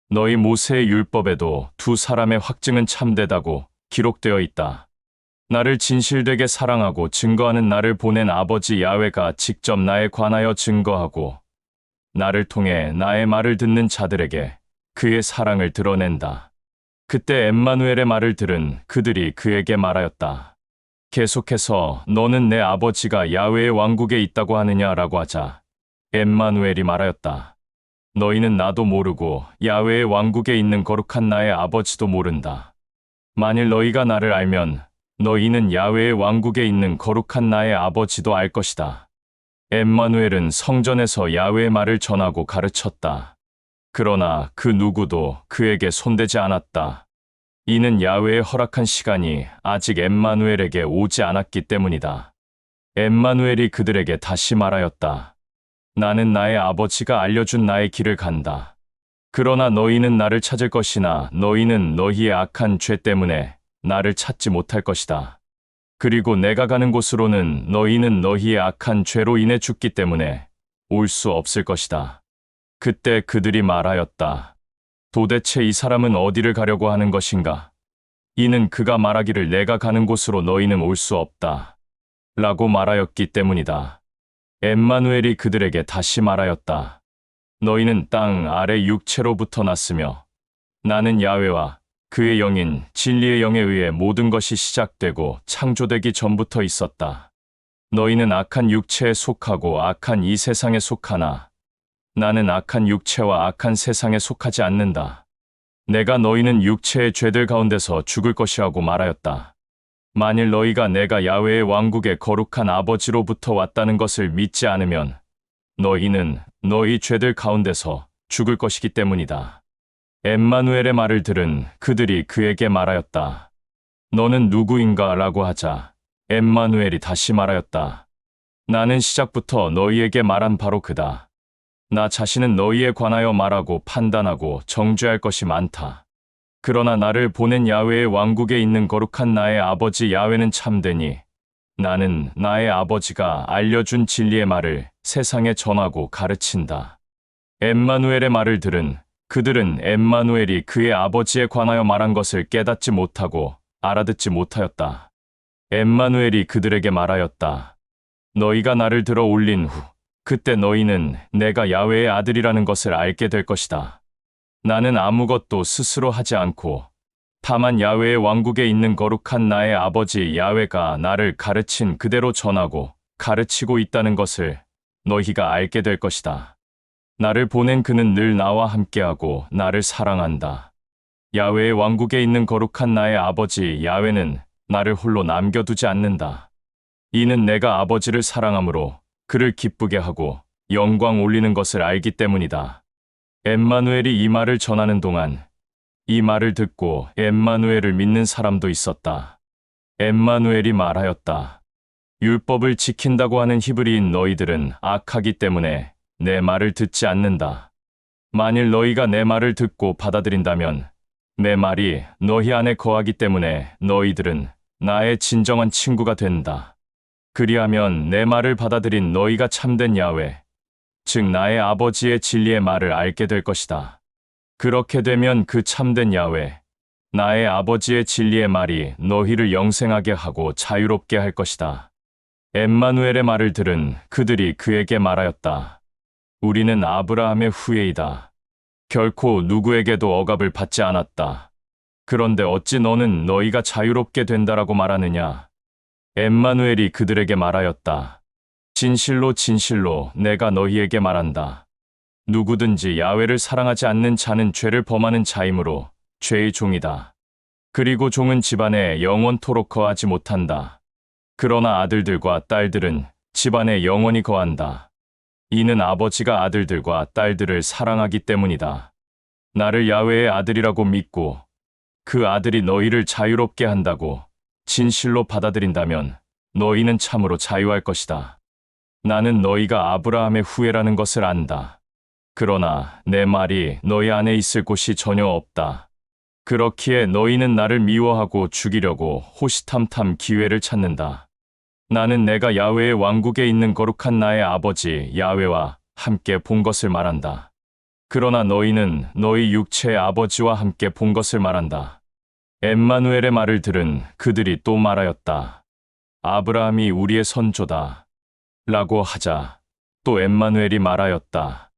너희 모세의 율법에도 두 사람의 확증은 참되다고 기록되어 있다. 나를 진실되게 사랑하고 증거하는 나를 보낸 아버지 야훼가 직접 나에 관하여 증거하고 나를 통해 나의 말을 듣는 자들에게 그의 사랑을 드러낸다. 그때 엠마누엘의 말을 들은 그들이 그에게 말하였다. 계속해서 너는 내 아버지가 야훼의 왕국에 있다고 하느냐라고 하자 엠마누엘이 말하였다. 너희는 나도 모르고 야훼의 왕국에 있는 거룩한 나의 아버지도 모른다. 만일 너희가 나를 알면 너희는 야훼의 왕국에 있는 거룩한 나의 아버지도 알 것이다. 엠마누엘은 성전에서 야훼의 말을 전하고 가르쳤다. 그러나 그 누구도 그에게 손대지 않았다. 이는 야훼의 허락한 시간이 아직 엠마누엘에게 오지 않았기 때문이다. 엠마누엘이 그들에게 다시 말하였다. 나는 나의 아버지가 알려준 나의 길을 간다. 그러나 너희는 나를 찾을 것이나 너희는 너희의 악한 죄 때문에 나를 찾지 못할 것이다. 그리고 내가 가는 곳으로는 너희는 너희의 악한 죄로 인해 죽기 때문에 올 수 없을 것이다. 그때 그들이 말하였다. 도대체 이 사람은 어디를 가려고 하는 것인가? 이는 그가 말하기를 내가 가는 곳으로 너희는 올 수 없다. 라고 말하였기 때문이다. 엠마누엘이 그들에게 다시 말하였다. 너희는 땅 아래 육체로부터 났으며 나는 야훼와 그의 영인 진리의 영에 의해 모든 것이 시작되고 창조되기 전부터 있었다. 너희는 악한 육체에 속하고 악한 이 세상에 속하나 나는 악한 육체와 악한 세상에 속하지 않는다. 내가 너희는 육체의 죄들 가운데서 죽을 것이라고 말하였다. 만일 너희가 내가 야훼의 왕국의 거룩한 아버지로부터 왔다는 것을 믿지 않으면 너희는 너희 죄들 가운데서 죽을 것이기 때문이다. 엠마누엘의 말을 들은 그들이 그에게 말하였다. 너는 누구인가? 라고 하자 엠마누엘이 다시 말하였다. 나는 시작부터 너희에게 말한 바로 그다. 나 자신은 너희에 관하여 말하고 판단하고 정죄할 것이 많다. 그러나 나를 보낸 야훼의 왕국에 있는 거룩한 나의 아버지 야훼는 참되니 나는 나의 아버지가 알려준 진리의 말을 세상에 전하고 가르친다. 엠마누엘의 말을 들은 그들은 엠마누엘이 그의 아버지에 관하여 말한 것을 깨닫지 못하고 알아듣지 못하였다. 엠마누엘이 그들에게 말하였다. 너희가 나를 들어 올린 후 그때 너희는 내가 야훼의 아들이라는 것을 알게 될 것이다. 나는 아무것도 스스로 하지 않고 다만 야훼의 왕국에 있는 거룩한 나의 아버지 야훼가 나를 가르친 그대로 전하고 가르치고 있다는 것을 너희가 알게 될 것이다. 나를 보낸 그는 늘 나와 함께하고 나를 사랑한다. 야훼의 왕국에 있는 거룩한 나의 아버지 야훼는 나를 홀로 남겨두지 않는다. 이는 내가 아버지를 사랑함으로 그를 기쁘게 하고 영광 올리는 것을 알기 때문이다. 엠마누엘이 이 말을 전하는 동안 이 말을 듣고 엠마누엘을 믿는 사람도 있었다. 엠마누엘이 말하였다. 율법을 지킨다고 하는 히브리인 너희들은 악하기 때문에 내 말을 듣지 않는다. 만일 너희가 내 말을 듣고 받아들인다면 내 말이 너희 안에 거하기 때문에 너희들은 나의 진정한 친구가 된다. 그리하면 내 말을 받아들인 너희가 참된 야훼, 즉 나의 아버지의 진리의 말을 알게 될 것이다. 그렇게 되면 그 참된 야훼, 나의 아버지의 진리의 말이 너희를 영생하게 하고 자유롭게 할 것이다. 엠마누엘의 말을 들은 그들이 그에게 말하였다. 우리는 아브라함의 후예이다. 결코 누구에게도 억압을 받지 않았다. 그런데 어찌 너는 너희가 자유롭게 된다라고 말하느냐? 엠마누엘이 그들에게 말하였다. 진실로 진실로 내가 너희에게 말한다. 누구든지 야훼를 사랑하지 않는 자는 죄를 범하는 자이므로 죄의 종이다. 그리고 종은 집안에 영원토록 거하지 못한다. 그러나 아들들과 딸들은 집안에 영원히 거한다. 이는 아버지가 아들들과 딸들을 사랑하기 때문이다. 나를 야훼의 아들이라고 믿고 그 아들이 너희를 자유롭게 한다고 진실로 받아들인다면 너희는 참으로 자유할 것이다. 나는 너희가 아브라함의 후예라는 것을 안다. 그러나 내 말이 너희 안에 있을 곳이 전혀 없다. 그렇기에 너희는 나를 미워하고 죽이려고 호시탐탐 기회를 찾는다. 나는 내가 야훼의 왕국에 있는 거룩한 나의 아버지 야훼와 함께 본 것을 말한다. 그러나 너희는 너희 육체의 아버지와 함께 본 것을 말한다. 엠마누엘의 말을 들은 그들이 또 말하였다. 아브라함이 우리의 선조다. 라고 하자 또 엠마누엘이 말하였다.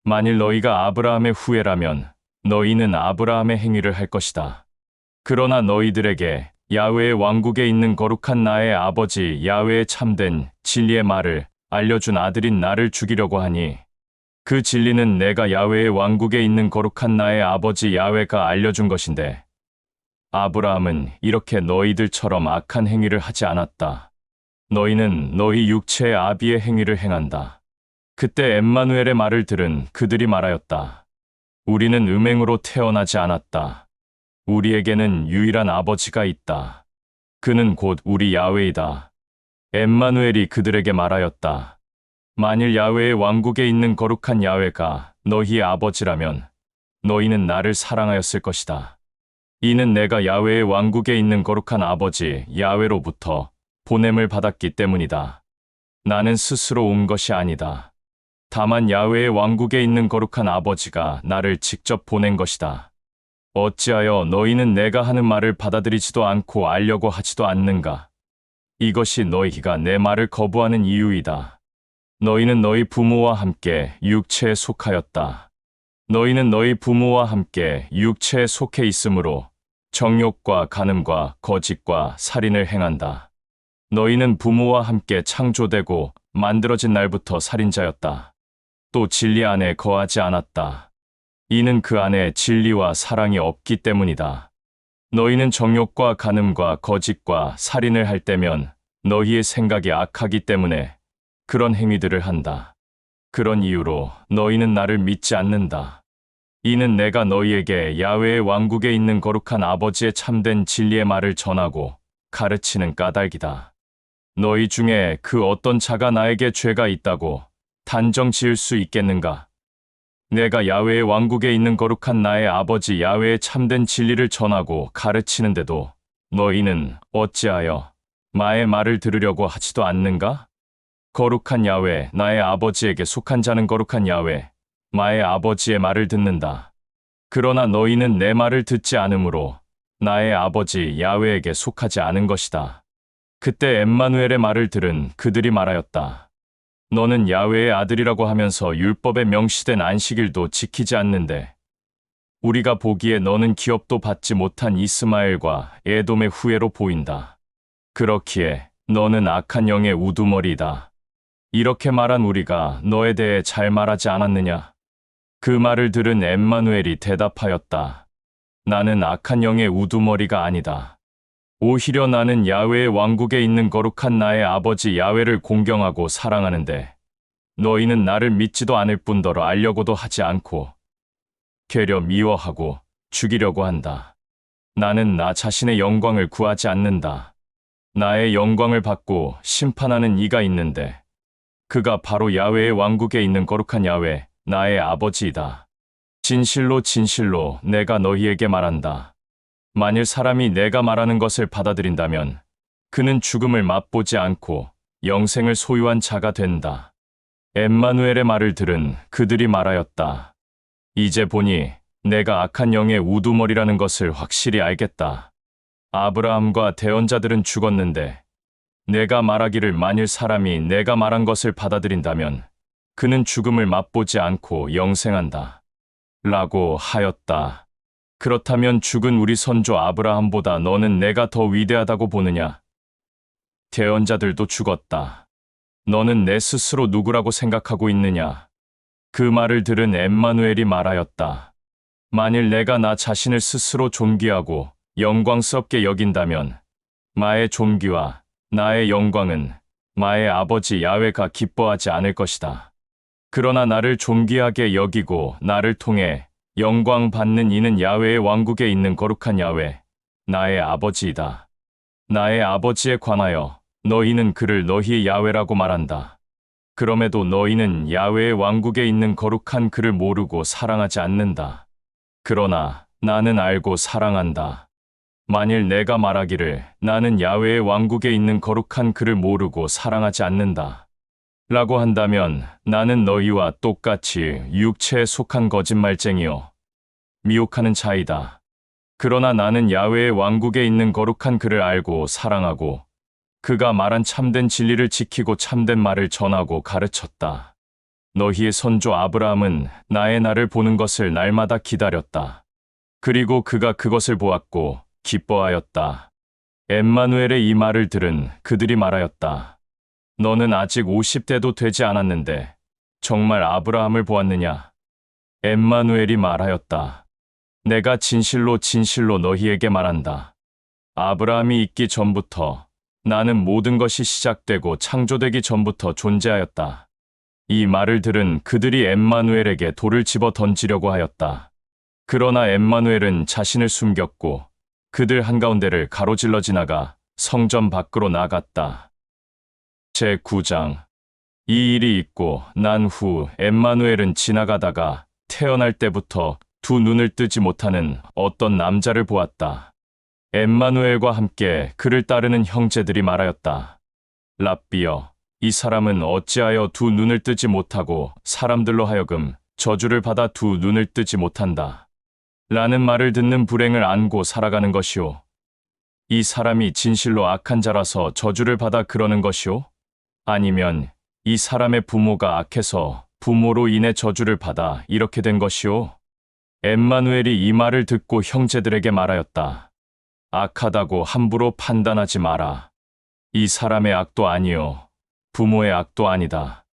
만일 너희가 아브라함의 후예라면 너희는 아브라함의 행위를 할 것이다. 그러나 너희들에게 야훼의 왕국에 있는 거룩한 나의 아버지 야훼의 참된 진리의 말을 알려준 아들인 나를 죽이려고 하니 그 진리는 내가 야훼의 왕국에 있는 거룩한 나의 아버지 야훼가 알려준 것인데 아브라함은 이렇게 너희들처럼 악한 행위를 하지 않았다. 너희는 너희 육체의 아비의 행위를 행한다. 그때 엠마누엘의 말을 들은 그들이 말하였다. 우리는 음행으로 태어나지 않았다. 우리에게는 유일한 아버지가 있다. 그는 곧 우리 야훼이다. 엠마누엘이 그들에게 말하였다. 만일 야훼의 왕국에 있는 거룩한 야훼가 너희의 아버지라면 너희는 나를 사랑하였을 것이다. 이는 내가 야훼의 왕국에 있는 거룩한 아버지 야훼로부터 보냄을 받았기 때문이다. 나는 스스로 온 것이 아니다. 다만 야훼의 왕국에 있는 거룩한 아버지가 나를 직접 보낸 것이다. 어찌하여 너희는 내가 하는 말을 받아들이지도 않고 알려고 하지도 않는가? 이것이 너희가 내 말을 거부하는 이유이다. 너희는 너희 부모와 함께 육체에 속하였다. 너희는 너희 부모와 함께 육체에 속해 있으므로 정욕과 간음과 거짓과 살인을 행한다. 너희는 부모와 함께 창조되고 만들어진 날부터 살인자였다. 또 진리 안에 거하지 않았다. 이는 그 안에 진리와 사랑이 없기 때문이다. 너희는 정욕과 간음과 거짓과 살인을 할 때면 너희의 생각이 악하기 때문에 그런 행위들을 한다. 그런 이유로 너희는 나를 믿지 않는다. 이는 내가 너희에게 야훼의 왕국에 있는 거룩한 아버지의 참된 진리의 말을 전하고 가르치는 까닭이다. 너희 중에 그 어떤 자가 나에게 죄가 있다고 단정 지을 수 있겠는가? 내가 야훼의 왕국에 있는 거룩한 나의 아버지 야훼의 참된 진리를 전하고 가르치는데도 너희는 어찌하여 마의 말을 들으려고 하지도 않는가? 거룩한 야훼, 나의 아버지에게 속한 자는 거룩한 야훼, 마의 아버지의 말을 듣는다. 그러나 너희는 내 말을 듣지 않으므로 나의 아버지 야훼에게 속하지 않은 것이다. 그때 엠마누엘의 말을 들은 그들이 말하였다. 너는 야훼의 아들이라고 하면서 율법에 명시된 안식일도 지키지 않는데 우리가 보기에 너는 기업도 받지 못한 이스마엘과 에돔의 후예로 보인다. 그렇기에 너는 악한 영의 우두머리이다. 이렇게 말한 우리가 너에 대해 잘 말하지 않았느냐? 그 말을 들은 엠마누엘이 대답하였다. 나는 악한 영의 우두머리가 아니다. 오히려 나는 야훼의 왕국에 있는 거룩한 나의 아버지 야훼를 공경하고 사랑하는데 너희는 나를 믿지도 않을 뿐더러 알려고도 하지 않고 되려 미워하고 죽이려고 한다. 나는 나 자신의 영광을 구하지 않는다. 나의 영광을 받고 심판하는 이가 있는데 그가 바로 야훼의 왕국에 있는 거룩한 야훼, 나의 아버지이다. 진실로 진실로 내가 너희에게 말한다. 만일 사람이 내가 말하는 것을 받아들인다면 그는 죽음을 맛보지 않고 영생을 소유한 자가 된다. 엠마누엘의 말을 들은 그들이 말하였다. 이제 보니 내가 악한 영의 우두머리라는 것을 확실히 알겠다. 아브라함과 대언자들은 죽었는데 내가 말하기를 만일 사람이 내가 말한 것을 받아들인다면 그는 죽음을 맛보지 않고 영생한다. 라고 하였다. 그렇다면 죽은 우리 선조 아브라함보다 너는 내가 더 위대하다고 보느냐? 대언자들도 죽었다. 너는 내 스스로 누구라고 생각하고 있느냐? 그 말을 들은 엠마누엘이 말하였다. 만일 내가 나 자신을 스스로 존귀하고 영광스럽게 여긴다면 마의 존귀와 나의 영광은 마의 아버지 야훼가 기뻐하지 않을 것이다. 그러나 나를 존귀하게 여기고 나를 통해 영광 받는 이는 야훼의 왕국에 있는 거룩한 야훼, 나의 아버지이다. 나의 아버지에 관하여 너희는 그를 너희의 야훼라고 말한다. 그럼에도 너희는 야훼의 왕국에 있는 거룩한 그를 모르고 사랑하지 않는다. 그러나 나는 알고 사랑한다. 만일 내가 말하기를 나는 야훼의 왕국에 있는 거룩한 그를 모르고 사랑하지 않는다. 라고 한다면 나는 너희와 똑같이 육체에 속한 거짓말쟁이요 미혹하는 자이다. 그러나 나는 야훼의 왕국에 있는 거룩한 그를 알고 사랑하고 그가 말한 참된 진리를 지키고 참된 말을 전하고 가르쳤다. 너희의 선조 아브라함은 나의 날을 보는 것을 날마다 기다렸다. 그리고 그가 그것을 보았고 기뻐하였다. 엠마누엘의 이 말을 들은 그들이 말하였다. 너는 아직 50대도 되지 않았는데 정말 아브라함을 보았느냐? 엠마누엘이 말하였다. 내가 진실로 진실로 너희에게 말한다. 아브라함이 있기 전부터 나는 모든 것이 시작되고 창조되기 전부터 존재하였다. 이 말을 들은 그들이 엠마누엘에게 돌을 집어 던지려고 하였다. 그러나 엠마누엘은 자신을 숨겼고 그들 한가운데를 가로질러 지나가 성전 밖으로 나갔다. 제9장. 이 일이 있고 난 후 엠마누엘은 지나가다가 태어날 때부터 두 눈을 뜨지 못하는 어떤 남자를 보았다. 엠마누엘과 함께 그를 따르는 형제들이 말하였다. 랍비여, 이 사람은 어찌하여 두 눈을 뜨지 못하고 사람들로 하여금 저주를 받아 두 눈을 뜨지 못한다. 라는 말을 듣는 불행을 안고 살아가는 것이오. 이 사람이 진실로 악한 자라서 저주를 받아 그러는 것이오? 아니면 이 사람의 부모가 악해서 부모로 인해 저주를 받아 이렇게 된 것이오? 엠마누엘이 이 말을 듣고 형제들에게 말하였다. 악하다고 함부로 판단하지 마라. 이 사람의 악도 아니요 부모의 악도 아니다.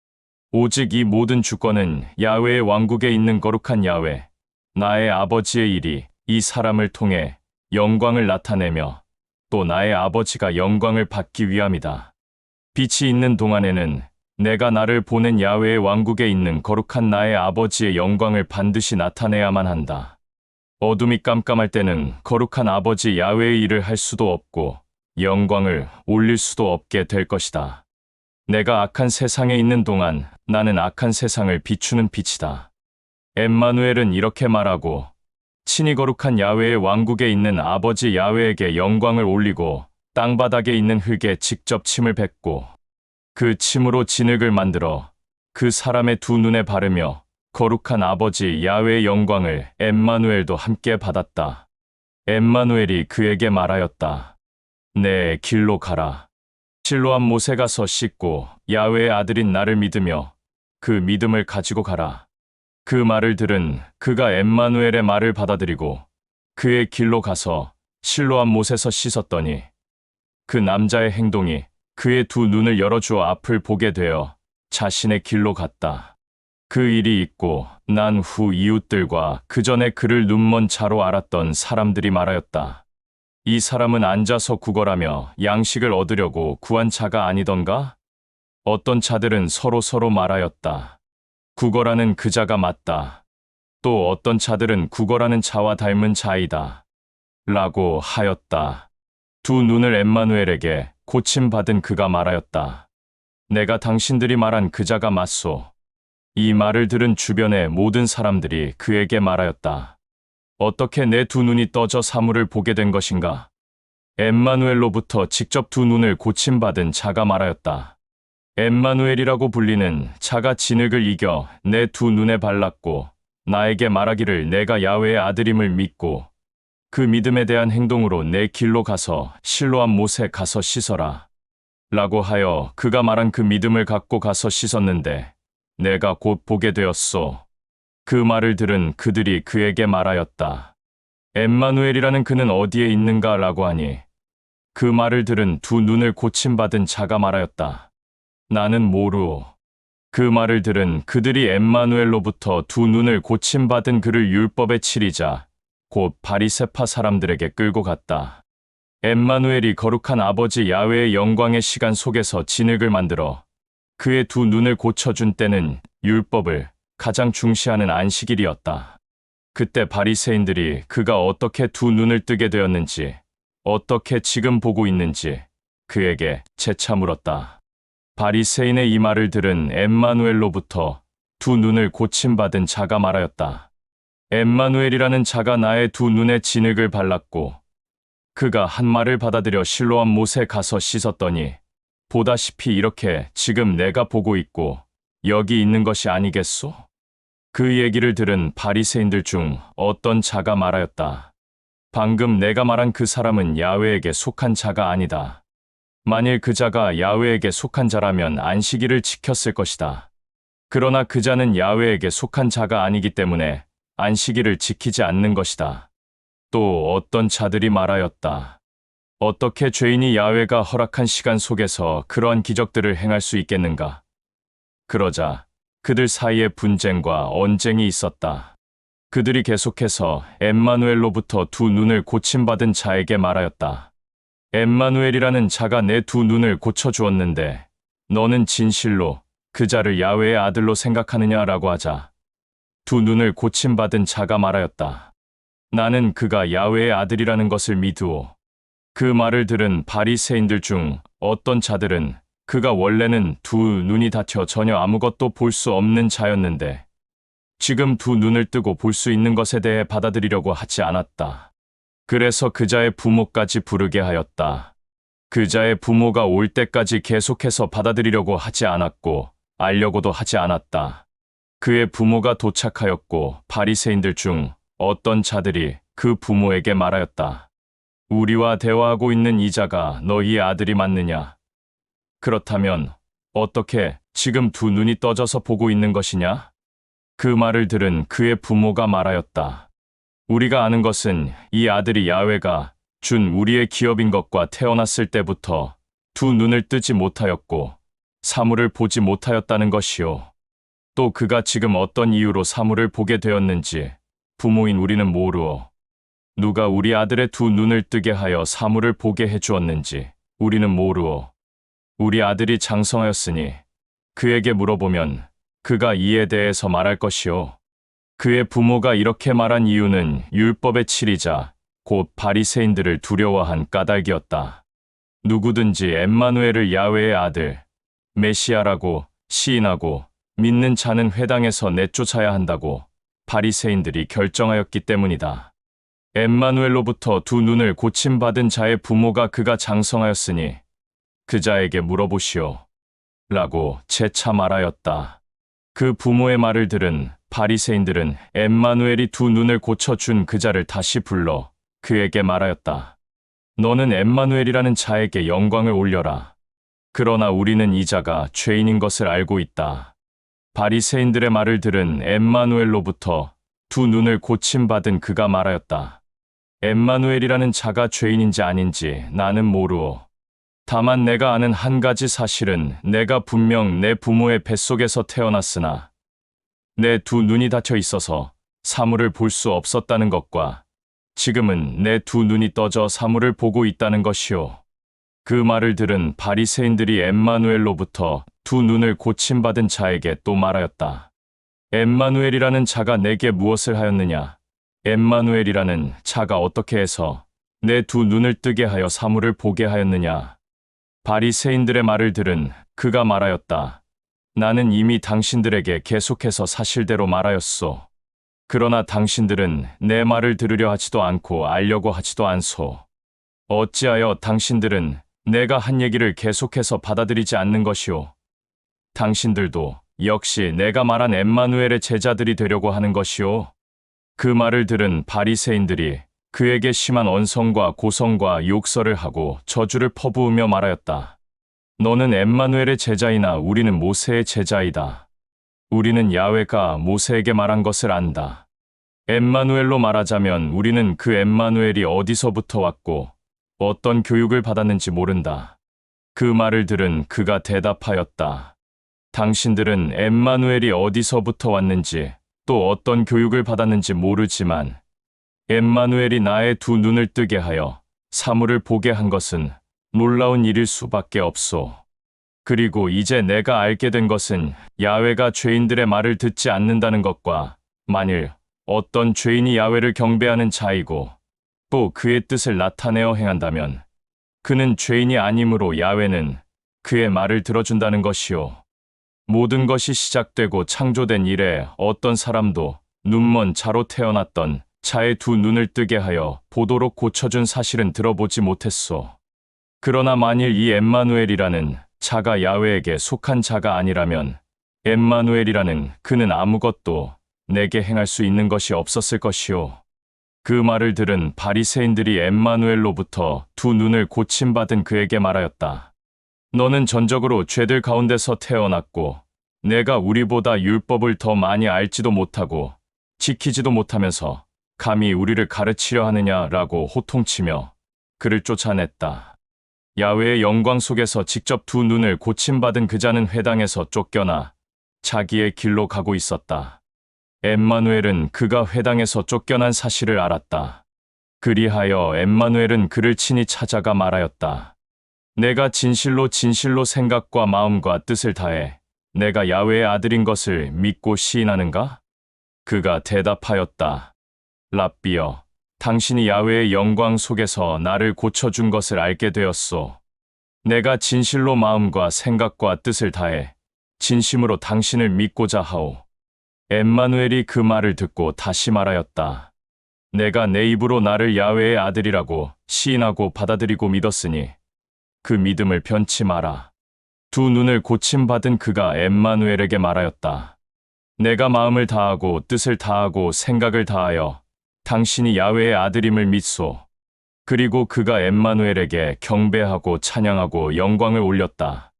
오직 이 모든 주권은 야훼의 왕국에 있는 거룩한 야훼, 나의 아버지의 일이 이 사람을 통해 영광을 나타내며 또 나의 아버지가 영광을 받기 위함이다. 빛이 있는 동안에는 내가 나를 보낸 야훼의 왕국에 있는 거룩한 나의 아버지의 영광을 반드시 나타내야만 한다. 어둠이 깜깜할 때는 거룩한 아버지 야훼의 일을 할 수도 없고 영광을 올릴 수도 없게 될 것이다. 내가 악한 세상에 있는 동안 나는 악한 세상을 비추는 빛이다. 엠마누엘은 이렇게 말하고 친히 거룩한 야훼의 왕국에 있는 아버지 야훼에게 영광을 올리고 땅바닥에 있는 흙에 직접 침을 뱉고 그 침으로 진흙을 만들어 그 사람의 두 눈에 바르며 거룩한 아버지 야훼의 영광을 엠마누엘도 함께 받았다. 엠마누엘이 그에게 말하였다. 내 길로 가라. 실로암 못에 가서 씻고 야훼의 아들인 나를 믿으며 그 믿음을 가지고 가라. 그 말을 들은 그가 엠마누엘의 말을 받아들이고 그의 길로 가서 실로암 못에서 씻었더니 그 남자의 행동이 그의 두 눈을 열어주어 앞을 보게 되어 자신의 길로 갔다. 그 일이 있고 난 후 이웃들과 그 전에 그를 눈먼 자로 알았던 사람들이 말하였다. 이 사람은 앉아서 구걸하며 양식을 얻으려고 구한 자가 아니던가? 어떤 자들은 서로 말하였다. 구걸하는 그 자가 맞다. 또 어떤 자들은 구걸하는 자와 닮은 자이다. 라고 하였다. 두 눈을 엠마누엘에게 고침받은 그가 말하였다. 내가 당신들이 말한 그 자가 맞소. 이 말을 들은 주변의 모든 사람들이 그에게 말하였다. 어떻게 내 두 눈이 떠져 사물을 보게 된 것인가? 엠마누엘로부터 직접 두 눈을 고침받은 자가 말하였다. 엠마누엘이라고 불리는 자가 진흙을 이겨 내 두 눈에 발랐고 나에게 말하기를 내가 야훼의 아들임을 믿고 그 믿음에 대한 행동으로 내 길로 가서 실로암 못에 가서 씻어라. 라고 하여 그가 말한 그 믿음을 갖고 가서 씻었는데 내가 곧 보게 되었소. 그 말을 들은 그들이 그에게 말하였다. 엠마누엘이라는 그는 어디에 있는가? 라고 하니 그 말을 들은 두 눈을 고침받은 자가 말하였다. 나는 모르오. 그 말을 들은 그들이 엠마누엘로부터 두 눈을 고침받은 그를 율법에 치리자 곧 바리새파 사람들에게 끌고 갔다. 엠마누엘이 거룩한 아버지 야훼의 영광의 시간 속에서 진흙을 만들어 그의 두 눈을 고쳐준 때는 율법을 가장 중시하는 안식일이었다. 그때 바리새인들이 그가 어떻게 두 눈을 뜨게 되었는지, 어떻게 지금 보고 있는지 그에게 재차 물었다. 바리새인의 이 말을 들은 엠마누엘로부터 두 눈을 고침받은 자가 말하였다. 엠마누엘이라는 자가 나의 두 눈에 진흙을 발랐고 그가 한 말을 받아들여 실로암 못에 가서 씻었더니 보다시피 이렇게 지금 내가 보고 있고 여기 있는 것이 아니겠소? 그 얘기를 들은 바리새인들 중 어떤 자가 말하였다. 방금 내가 말한 그 사람은 야훼에게 속한 자가 아니다. 만일 그 자가 야훼에게 속한 자라면 안식일을 지켰을 것이다. 그러나 그 자는 야훼에게 속한 자가 아니기 때문에 안식일을 지키지 않는 것이다. 또 어떤 자들이 말하였다. 어떻게 죄인이 야훼가 허락한 시간 속에서 그러한 기적들을 행할 수 있겠는가? 그러자 그들 사이에 분쟁과 언쟁이 있었다. 그들이 계속해서 엠마누엘로부터 두 눈을 고침받은 자에게 말하였다. 엠마누엘이라는 자가 내 두 눈을 고쳐주었는데 너는 진실로 그 자를 야훼의 아들로 생각하느냐라고 하자 두 눈을 고침받은 자가 말하였다. 나는 그가 야훼의 아들이라는 것을 믿으오. 그 말을 들은 바리새인들 중 어떤 자들은 그가 원래는 두 눈이 닫혀 전혀 아무것도 볼 수 없는 자였는데 지금 두 눈을 뜨고 볼 수 있는 것에 대해 받아들이려고 하지 않았다. 그래서 그자의 부모까지 부르게 하였다. 그자의 부모가 올 때까지 계속해서 받아들이려고 하지 않았고 알려고도 하지 않았다. 그의 부모가 도착하였고 바리새인들 중 어떤 자들이 그 부모에게 말하였다. 우리와 대화하고 있는 이 자가 너희의 아들이 맞느냐? 그렇다면 어떻게 지금 두 눈이 떠져서 보고 있는 것이냐? 그 말을 들은 그의 부모가 말하였다. 우리가 아는 것은 이 아들이 야훼가 준 우리의 기업인 것과 태어났을 때부터 두 눈을 뜨지 못하였고 사물을 보지 못하였다는 것이요. 또 그가 지금 어떤 이유로 사물을 보게 되었는지 부모인 우리는 모르오. 누가 우리 아들의 두 눈을 뜨게 하여 사물을 보게 해주었는지 우리는 모르오. 우리 아들이 장성하였으니 그에게 물어보면 그가 이에 대해서 말할 것이요. 그의 부모가 이렇게 말한 이유는 율법의 치리자 곧 바리새인들을 두려워한 까닭이었다. 누구든지 엠마누엘을 야훼의 아들 메시아라고 시인하고 믿는 자는 회당에서 내쫓아야 한다고 바리새인들이 결정하였기 때문이다. 엠마누엘로부터 두 눈을 고침받은 자의 부모가 그가 장성하였으니 그 자에게 물어보시오. 라고 재차 말하였다. 그 부모의 말을 들은 바리새인들은 엠마누엘이 두 눈을 고쳐준 그 자를 다시 불러 그에게 말하였다. 너는 엠마누엘이라는 자에게 영광을 올려라. 그러나 우리는 이 자가 죄인인 것을 알고 있다. 바리새인들의 말을 들은 엠마누엘로부터 두 눈을 고침받은 그가 말하였다. 엠마누엘이라는 자가 죄인인지 아닌지 나는 모르오. 다만 내가 아는 한 가지 사실은 내가 분명 내 부모의 뱃속에서 태어났으나 내 두 눈이 닫혀 있어서 사물을 볼 수 없었다는 것과 지금은 내 두 눈이 떠져 사물을 보고 있다는 것이오. 그 말을 들은 바리새인들이 엠마누엘로부터 두 눈을 고침받은 자에게 또 말하였다. 엠마누엘이라는 자가 내게 무엇을 하였느냐? 엠마누엘이라는 자가 어떻게 해서 내 두 눈을 뜨게 하여 사물을 보게 하였느냐? 바리새인들의 말을 들은 그가 말하였다. 나는 이미 당신들에게 계속해서 사실대로 말하였소. 그러나 당신들은 내 말을 들으려 하지도 않고 알려고 하지도 않소. 어찌하여 당신들은 내가 한 얘기를 계속해서 받아들이지 않는 것이오. 당신들도 역시 내가 말한 엠마누엘의 제자들이 되려고 하는 것이오. 그 말을 들은 바리새인들이 그에게 심한 언성과 고성과 욕설을 하고 저주를 퍼부으며 말하였다. 너는 엠마누엘의 제자이나 우리는 모세의 제자이다. 우리는 야훼가 모세에게 말한 것을 안다. 엠마누엘로 말하자면 우리는 그 엠마누엘이 어디서부터 왔고 어떤 교육을 받았는지 모른다. 그 말을 들은 그가 대답하였다. 당신들은 엠마누엘이 어디서부터 왔는지 또 어떤 교육을 받았는지 모르지만 엠마누엘이 나의 두 눈을 뜨게 하여 사물을 보게 한 것은 놀라운 일일 수밖에 없소. 그리고 이제 내가 알게 된 것은 야훼가 죄인들의 말을 듣지 않는다는 것과 만일 어떤 죄인이 야훼를 경배하는 자이고 또 그의 뜻을 나타내어 행한다면 그는 죄인이 아니므로 야훼는 그의 말을 들어준다는 것이오. 모든 것이 시작되고 창조된 이래 어떤 사람도 눈먼 자로 태어났던 자의 두 눈을 뜨게 하여 보도록 고쳐준 사실은 들어보지 못했소. 그러나 만일 이 엠마누엘이라는 자가 야훼에게 속한 자가 아니라면 엠마누엘이라는 그는 아무것도 내게 행할 수 있는 것이 없었을 것이오. 그 말을 들은 바리새인들이 엠마누엘로부터 두 눈을 고침받은 그에게 말하였다. 너는 전적으로 죄들 가운데서 태어났고 내가 우리보다 율법을 더 많이 알지도 못하고 지키지도 못하면서 감히 우리를 가르치려 하느냐라고 호통치며 그를 쫓아냈다. 야훼의 영광 속에서 직접 두 눈을 고침받은 그 자는 회당에서 쫓겨나 자기의 길로 가고 있었다. 엠마누엘은 그가 회당에서 쫓겨난 사실을 알았다. 그리하여 엠마누엘은 그를 친히 찾아가 말하였다. 내가 진실로 생각과 마음과 뜻을 다해 내가 야훼의 아들인 것을 믿고 시인하는가? 그가 대답하였다. 랍비여, 당신이 야훼의 영광 속에서 나를 고쳐준 것을 알게 되었소. 내가 진실로 마음과 생각과 뜻을 다해 진심으로 당신을 믿고자 하오. 엠마누엘이 그 말을 듣고 다시 말하였다. 내가 내 입으로 나를 야훼의 아들이라고 시인하고 받아들이고 믿었으니 그 믿음을 변치 마라. 두 눈을 고침받은 그가 엠마누엘에게 말하였다. 내가 마음을 다하고 뜻을 다하고 생각을 다하여 당신이 야훼의 아들임을 믿소. 그리고 그가 엠마누엘에게 경배하고 찬양하고 영광을 올렸다.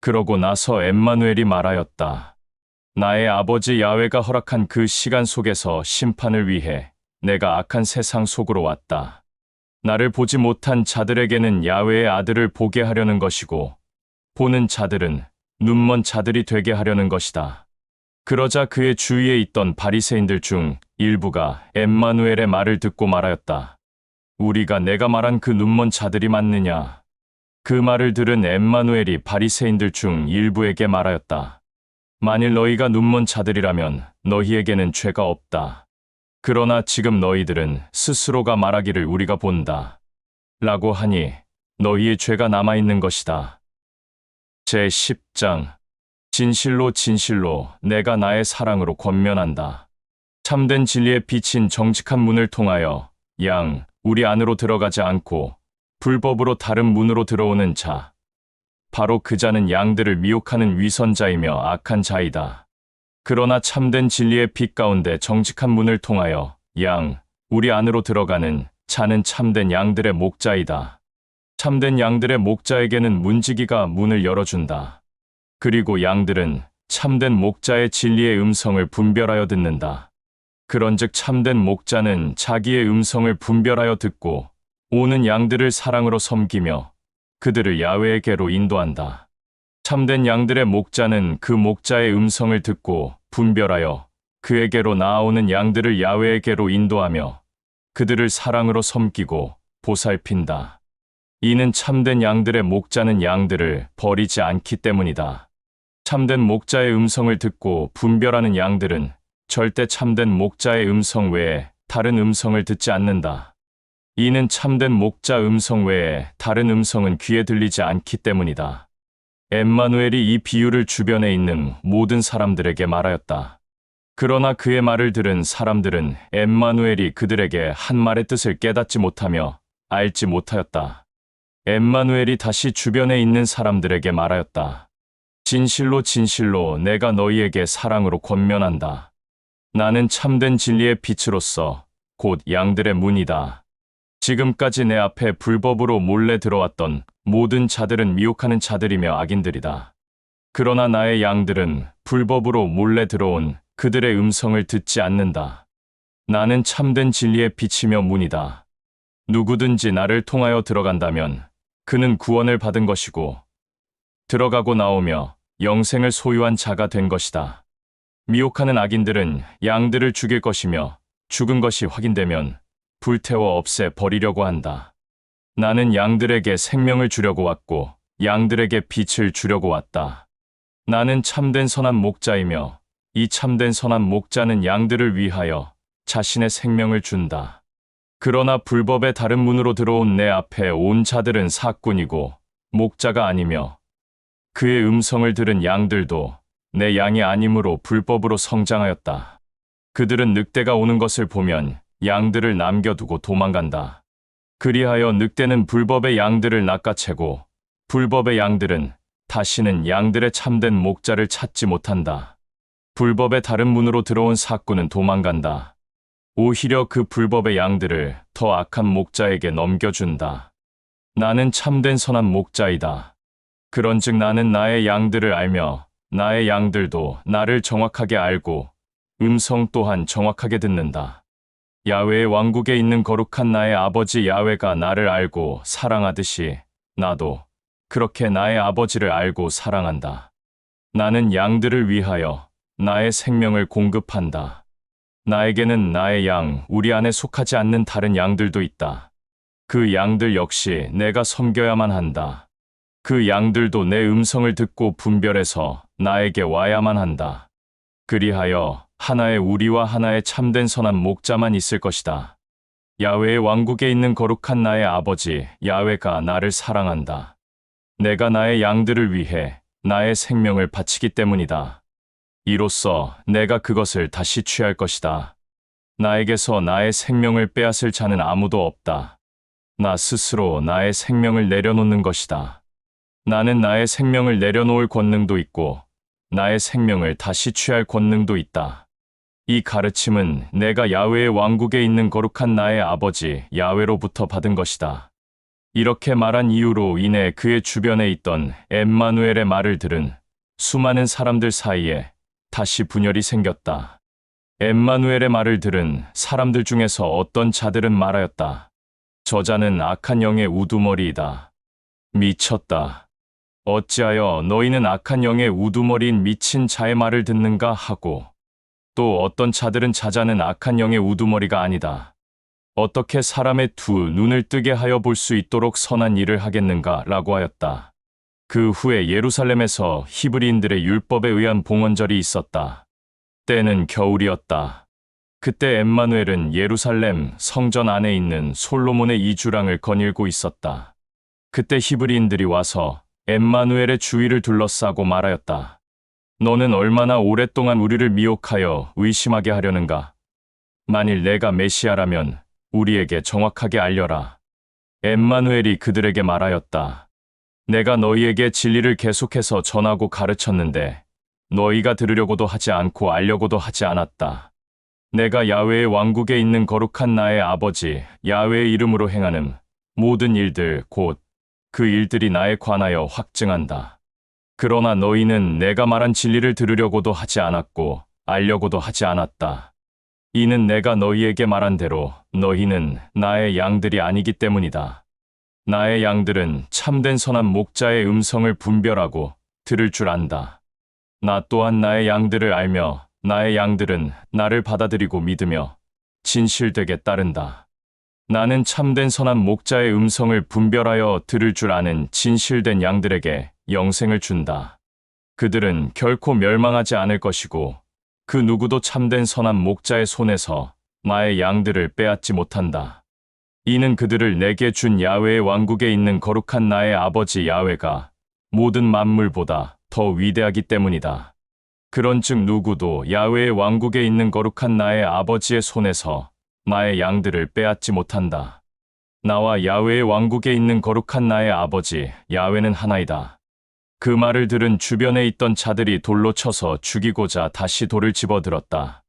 그러고 나서 엠마누엘이 말하였다. 나의 아버지 야훼가 허락한 그 시간 속에서 심판을 위해 내가 악한 세상 속으로 왔다. 나를 보지 못한 자들에게는 야훼의 아들을 보게 하려는 것이고 보는 자들은 눈먼 자들이 되게 하려는 것이다. 그러자 그의 주위에 있던 바리새인들 중 일부가 엠마누엘의 말을 듣고 말하였다. 우리가 내가 말한 그 눈먼 자들이 맞느냐? 그 말을 들은 엠마누엘이 바리새인들 중 일부에게 말하였다. 만일 너희가 눈먼 자들이라면 너희에게는 죄가 없다. 그러나 지금 너희들은 스스로가 말하기를 우리가 본다. 라고 하니 너희의 죄가 남아있는 것이다. 제10장 진실로 진실로 내가 나의 사랑으로 권면한다. 참된 진리에 비친 정직한 문을 통하여 우리 안으로 들어가지 않고 불법으로 다른 문으로 들어오는 자, 바로 그 자는 양들을 미혹하는 위선자이며 악한 자이다. 그러나 참된 진리의 빛 가운데 정직한 문을 통하여 우리 안으로 들어가는 자는 참된 양들의 목자이다. 참된 양들의 목자에게는 문지기가 문을 열어준다. 그리고 양들은 참된 목자의 진리의 음성을 분별하여 듣는다. 그런즉 참된 목자는 자기의 음성을 분별하여 듣고 오는 양들을 사랑으로 섬기며 그들을 야훼에게로 인도한다. 참된 양들의 목자는 그 목자의 음성을 듣고 분별하여 그에게로 나아오는 양들을 야훼에게로 인도하며 그들을 사랑으로 섬기고 보살핀다. 이는 참된 양들의 목자는 양들을 버리지 않기 때문이다. 참된 목자의 음성을 듣고 분별하는 양들은 절대 참된 목자의 음성 외에 다른 음성을 듣지 않는다. 이는 참된 목자 음성 외에 다른 음성은 귀에 들리지 않기 때문이다. 엠마누엘이 이 비유를 주변에 있는 모든 사람들에게 말하였다. 그러나 그의 말을 들은 사람들은 엠마누엘이 그들에게 한 말의 뜻을 깨닫지 못하며 알지 못하였다. 엠마누엘이 다시 주변에 있는 사람들에게 말하였다. 진실로 진실로 내가 너희에게 사랑으로 권면한다. 나는 참된 진리의 빛으로서 곧 양들의 문이다. 지금까지 내 앞에 불법으로 몰래 들어왔던 모든 자들은 미혹하는 자들이며 악인들이다. 그러나 나의 양들은 불법으로 몰래 들어온 그들의 음성을 듣지 않는다. 나는 참된 진리의 빛이며 문이다. 누구든지 나를 통하여 들어간다면 그는 구원을 받은 것이고 들어가고 나오며 영생을 소유한 자가 된 것이다. 미혹하는 악인들은 양들을 죽일 것이며 죽은 것이 확인되면 불태워 없애 버리려고 한다. 나는 양들에게 생명을 주려고 왔고 양들에게 빛을 주려고 왔다. 나는 참된 선한 목자이며 이 참된 선한 목자는 양들을 위하여 자신의 생명을 준다. 그러나 불법의 다른 문으로 들어온 내 앞에 온 자들은 사꾼이고 목자가 아니며 그의 음성을 들은 양들도 내 양이 아니므로 불법으로 성장하였다. 그들은 늑대가 오는 것을 보면 양들을 남겨두고 도망간다. 그리하여 늑대는 불법의 양들을 낚아채고 불법의 양들은 다시는 양들의 참된 목자를 찾지 못한다. 불법의 다른 문으로 들어온 사꾼은 도망간다. 오히려 그 불법의 양들을 더 악한 목자에게 넘겨준다. 나는 참된 선한 목자이다. 그런즉 나는 나의 양들을 알며 나의 양들도 나를 정확하게 알고 음성 또한 정확하게 듣는다. 야훼의 왕국에 있는 거룩한 나의 아버지 야훼가 나를 알고 사랑하듯이 나도 그렇게 나의 아버지를 알고 사랑한다. 나는 양들을 위하여 나의 생명을 공급한다. 나에게는 나의 양, 우리 안에 속하지 않는 다른 양들도 있다. 그 양들 역시 내가 섬겨야만 한다. 그 양들도 내 음성을 듣고 분별해서 나에게 와야만 한다. 그리하여 하나의 우리와 하나의 참된 선한 목자만 있을 것이다. 야훼의 왕국에 있는 거룩한 나의 아버지 야훼가 나를 사랑한다. 내가 나의 양들을 위해 나의 생명을 바치기 때문이다. 이로써 내가 그것을 다시 취할 것이다. 나에게서 나의 생명을 빼앗을 자는 아무도 없다. 나 스스로 나의 생명을 내려놓는 것이다. 나는 나의 생명을 내려놓을 권능도 있고 나의 생명을 다시 취할 권능도 있다. 이 가르침은 내가 야훼의 왕국에 있는 거룩한 나의 아버지 야훼로부터 받은 것이다. 이렇게 말한 이유로 인해 그의 주변에 있던 엠마누엘의 말을 들은 수많은 사람들 사이에 다시 분열이 생겼다. 엠마누엘의 말을 들은 사람들 중에서 어떤 자들은 말하였다. 저자는 악한 영의 우두머리이다. 미쳤다. 어찌하여 너희는 악한 영의 우두머리인 미친 자의 말을 듣는가 하고, 또 어떤 자들은 자자는 악한 영의 우두머리가 아니다. 어떻게 사람의 두 눈을 뜨게 하여 볼 수 있도록 선한 일을 하겠는가 라고 하였다. 그 후에 예루살렘에서 히브리인들의 율법에 의한 봉헌절이 있었다. 때는 겨울이었다. 그때 엠마누엘은 예루살렘 성전 안에 있는 솔로몬의 이주랑을 거닐고 있었다. 그때 히브리인들이 와서 엠마누엘의 주위를 둘러싸고 말하였다. 너는 얼마나 오랫동안 우리를 미혹하여 의심하게 하려는가? 만일 내가 메시아라면 우리에게 정확하게 알려라. 엠마누엘이 그들에게 말하였다. 내가 너희에게 진리를 계속해서 전하고 가르쳤는데 너희가 들으려고도 하지 않고 알려고도 하지 않았다. 내가 야훼의 왕국에 있는 거룩한 나의 아버지 야훼의 이름으로 행하는 모든 일들 곧 그 일들이 나에 관하여 확증한다. 그러나 너희는 내가 말한 진리를 들으려고도 하지 않았고 알려고도 하지 않았다. 이는 내가 너희에게 말한 대로 너희는 나의 양들이 아니기 때문이다. 나의 양들은 참된 선한 목자의 음성을 분별하고 들을 줄 안다. 나 또한 나의 양들을 알며 나의 양들은 나를 받아들이고 믿으며 진실되게 따른다. 나는 참된 선한 목자의 음성을 분별하여 들을 줄 아는 진실된 양들에게 영생을 준다. 그들은 결코 멸망하지 않을 것이고 그 누구도 참된 선한 목자의 손에서 나의 양들을 빼앗지 못한다. 이는 그들을 내게 준 야훼의 왕국에 있는 거룩한 나의 아버지 야훼가 모든 만물보다 더 위대하기 때문이다. 그런즉 누구도 야훼의 왕국에 있는 거룩한 나의 아버지의 손에서 나의 양들을 빼앗지 못한다. 나와 야훼의 왕국에 있는 거룩한 나의 아버지 야훼는 하나이다. 그 말을 들은 주변에 있던 자들이 돌로 쳐서 죽이고자 다시 돌을 집어들었다.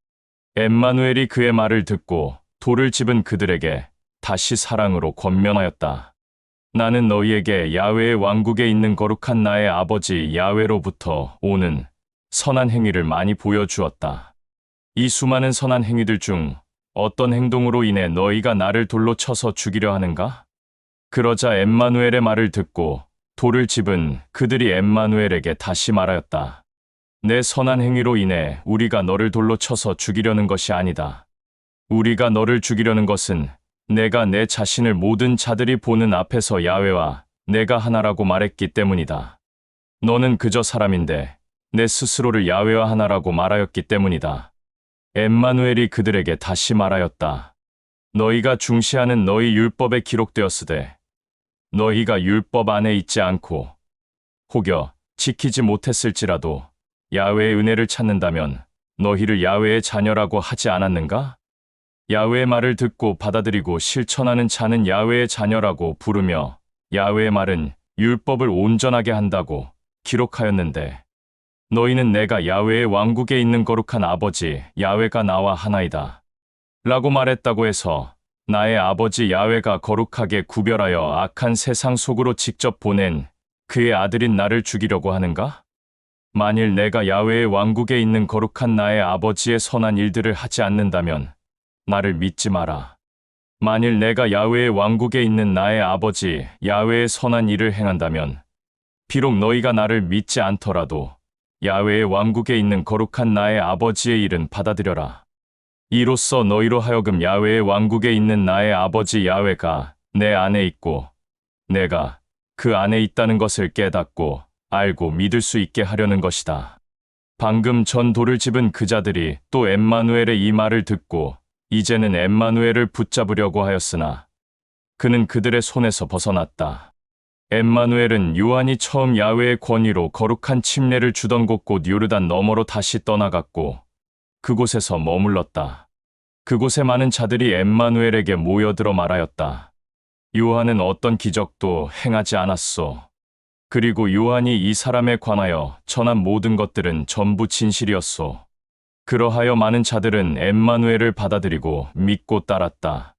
엠마누엘이 그의 말을 듣고 돌을 집은 그들에게 다시 사랑으로 권면하였다. 나는 너희에게 야훼의 왕국에 있는 거룩한 나의 아버지 야훼로부터 오는 선한 행위를 많이 보여주었다. 이 수많은 선한 행위들 중 어떤 행동으로 인해 너희가 나를 돌로 쳐서 죽이려 하는가? 그러자 엠마누엘의 말을 듣고 돌을 집은 그들이 엠마누엘에게 다시 말하였다. 내 선한 행위로 인해 우리가 너를 돌로 쳐서 죽이려는 것이 아니다. 우리가 너를 죽이려는 것은 내가 내 자신을 모든 자들이 보는 앞에서 야훼와 내가 하나라고 말했기 때문이다. 너는 그저 사람인데 내 스스로를 야훼와 하나라고 말하였기 때문이다. 엠마누엘이 그들에게 다시 말하였다. 너희가 중시하는 너희 율법에 기록되었으되 너희가 율법 안에 있지 않고 혹여 지키지 못했을지라도 야훼의 은혜를 찾는다면 너희를 야훼의 자녀라고 하지 않았는가? 야훼의 말을 듣고 받아들이고 실천하는 자는 야훼의 자녀라고 부르며 야훼의 말은 율법을 온전하게 한다고 기록하였는데 너희는 내가 야훼의 왕국에 있는 거룩한 아버지 야훼가 나와 하나이다 라고 말했다고 해서 나의 아버지 야훼가 거룩하게 구별하여 악한 세상 속으로 직접 보낸 그의 아들인 나를 죽이려고 하는가? 만일 내가 야훼의 왕국에 있는 거룩한 나의 아버지의 선한 일들을 하지 않는다면 나를 믿지 마라. 만일 내가 야훼의 왕국에 있는 나의 아버지 야훼의 선한 일을 행한다면 비록 너희가 나를 믿지 않더라도 야훼의 왕국에 있는 거룩한 나의 아버지의 일은 받아들여라. 이로써 너희로 하여금 야훼의 왕국에 있는 나의 아버지 야훼가 내 안에 있고 내가 그 안에 있다는 것을 깨닫고 알고 믿을 수 있게 하려는 것이다. 방금 전 돌을 집은 그 자들이 또 엠마누엘의 이 말을 듣고 이제는 엠마누엘을 붙잡으려고 하였으나 그는 그들의 손에서 벗어났다. 엠마누엘은 요한이 처음 야훼의 권위로 거룩한 침례를 주던 곳 곧 요르단 너머로 다시 떠나갔고 그곳에서 머물렀다. 그곳에 많은 자들이 엠마누엘에게 모여들어 말하였다. 요한은 어떤 기적도 행하지 않았소. 그리고 요한이 이 사람에 관하여 전한 모든 것들은 전부 진실이었소. 그러하여 많은 자들은 엠마누엘을 받아들이고 믿고 따랐다.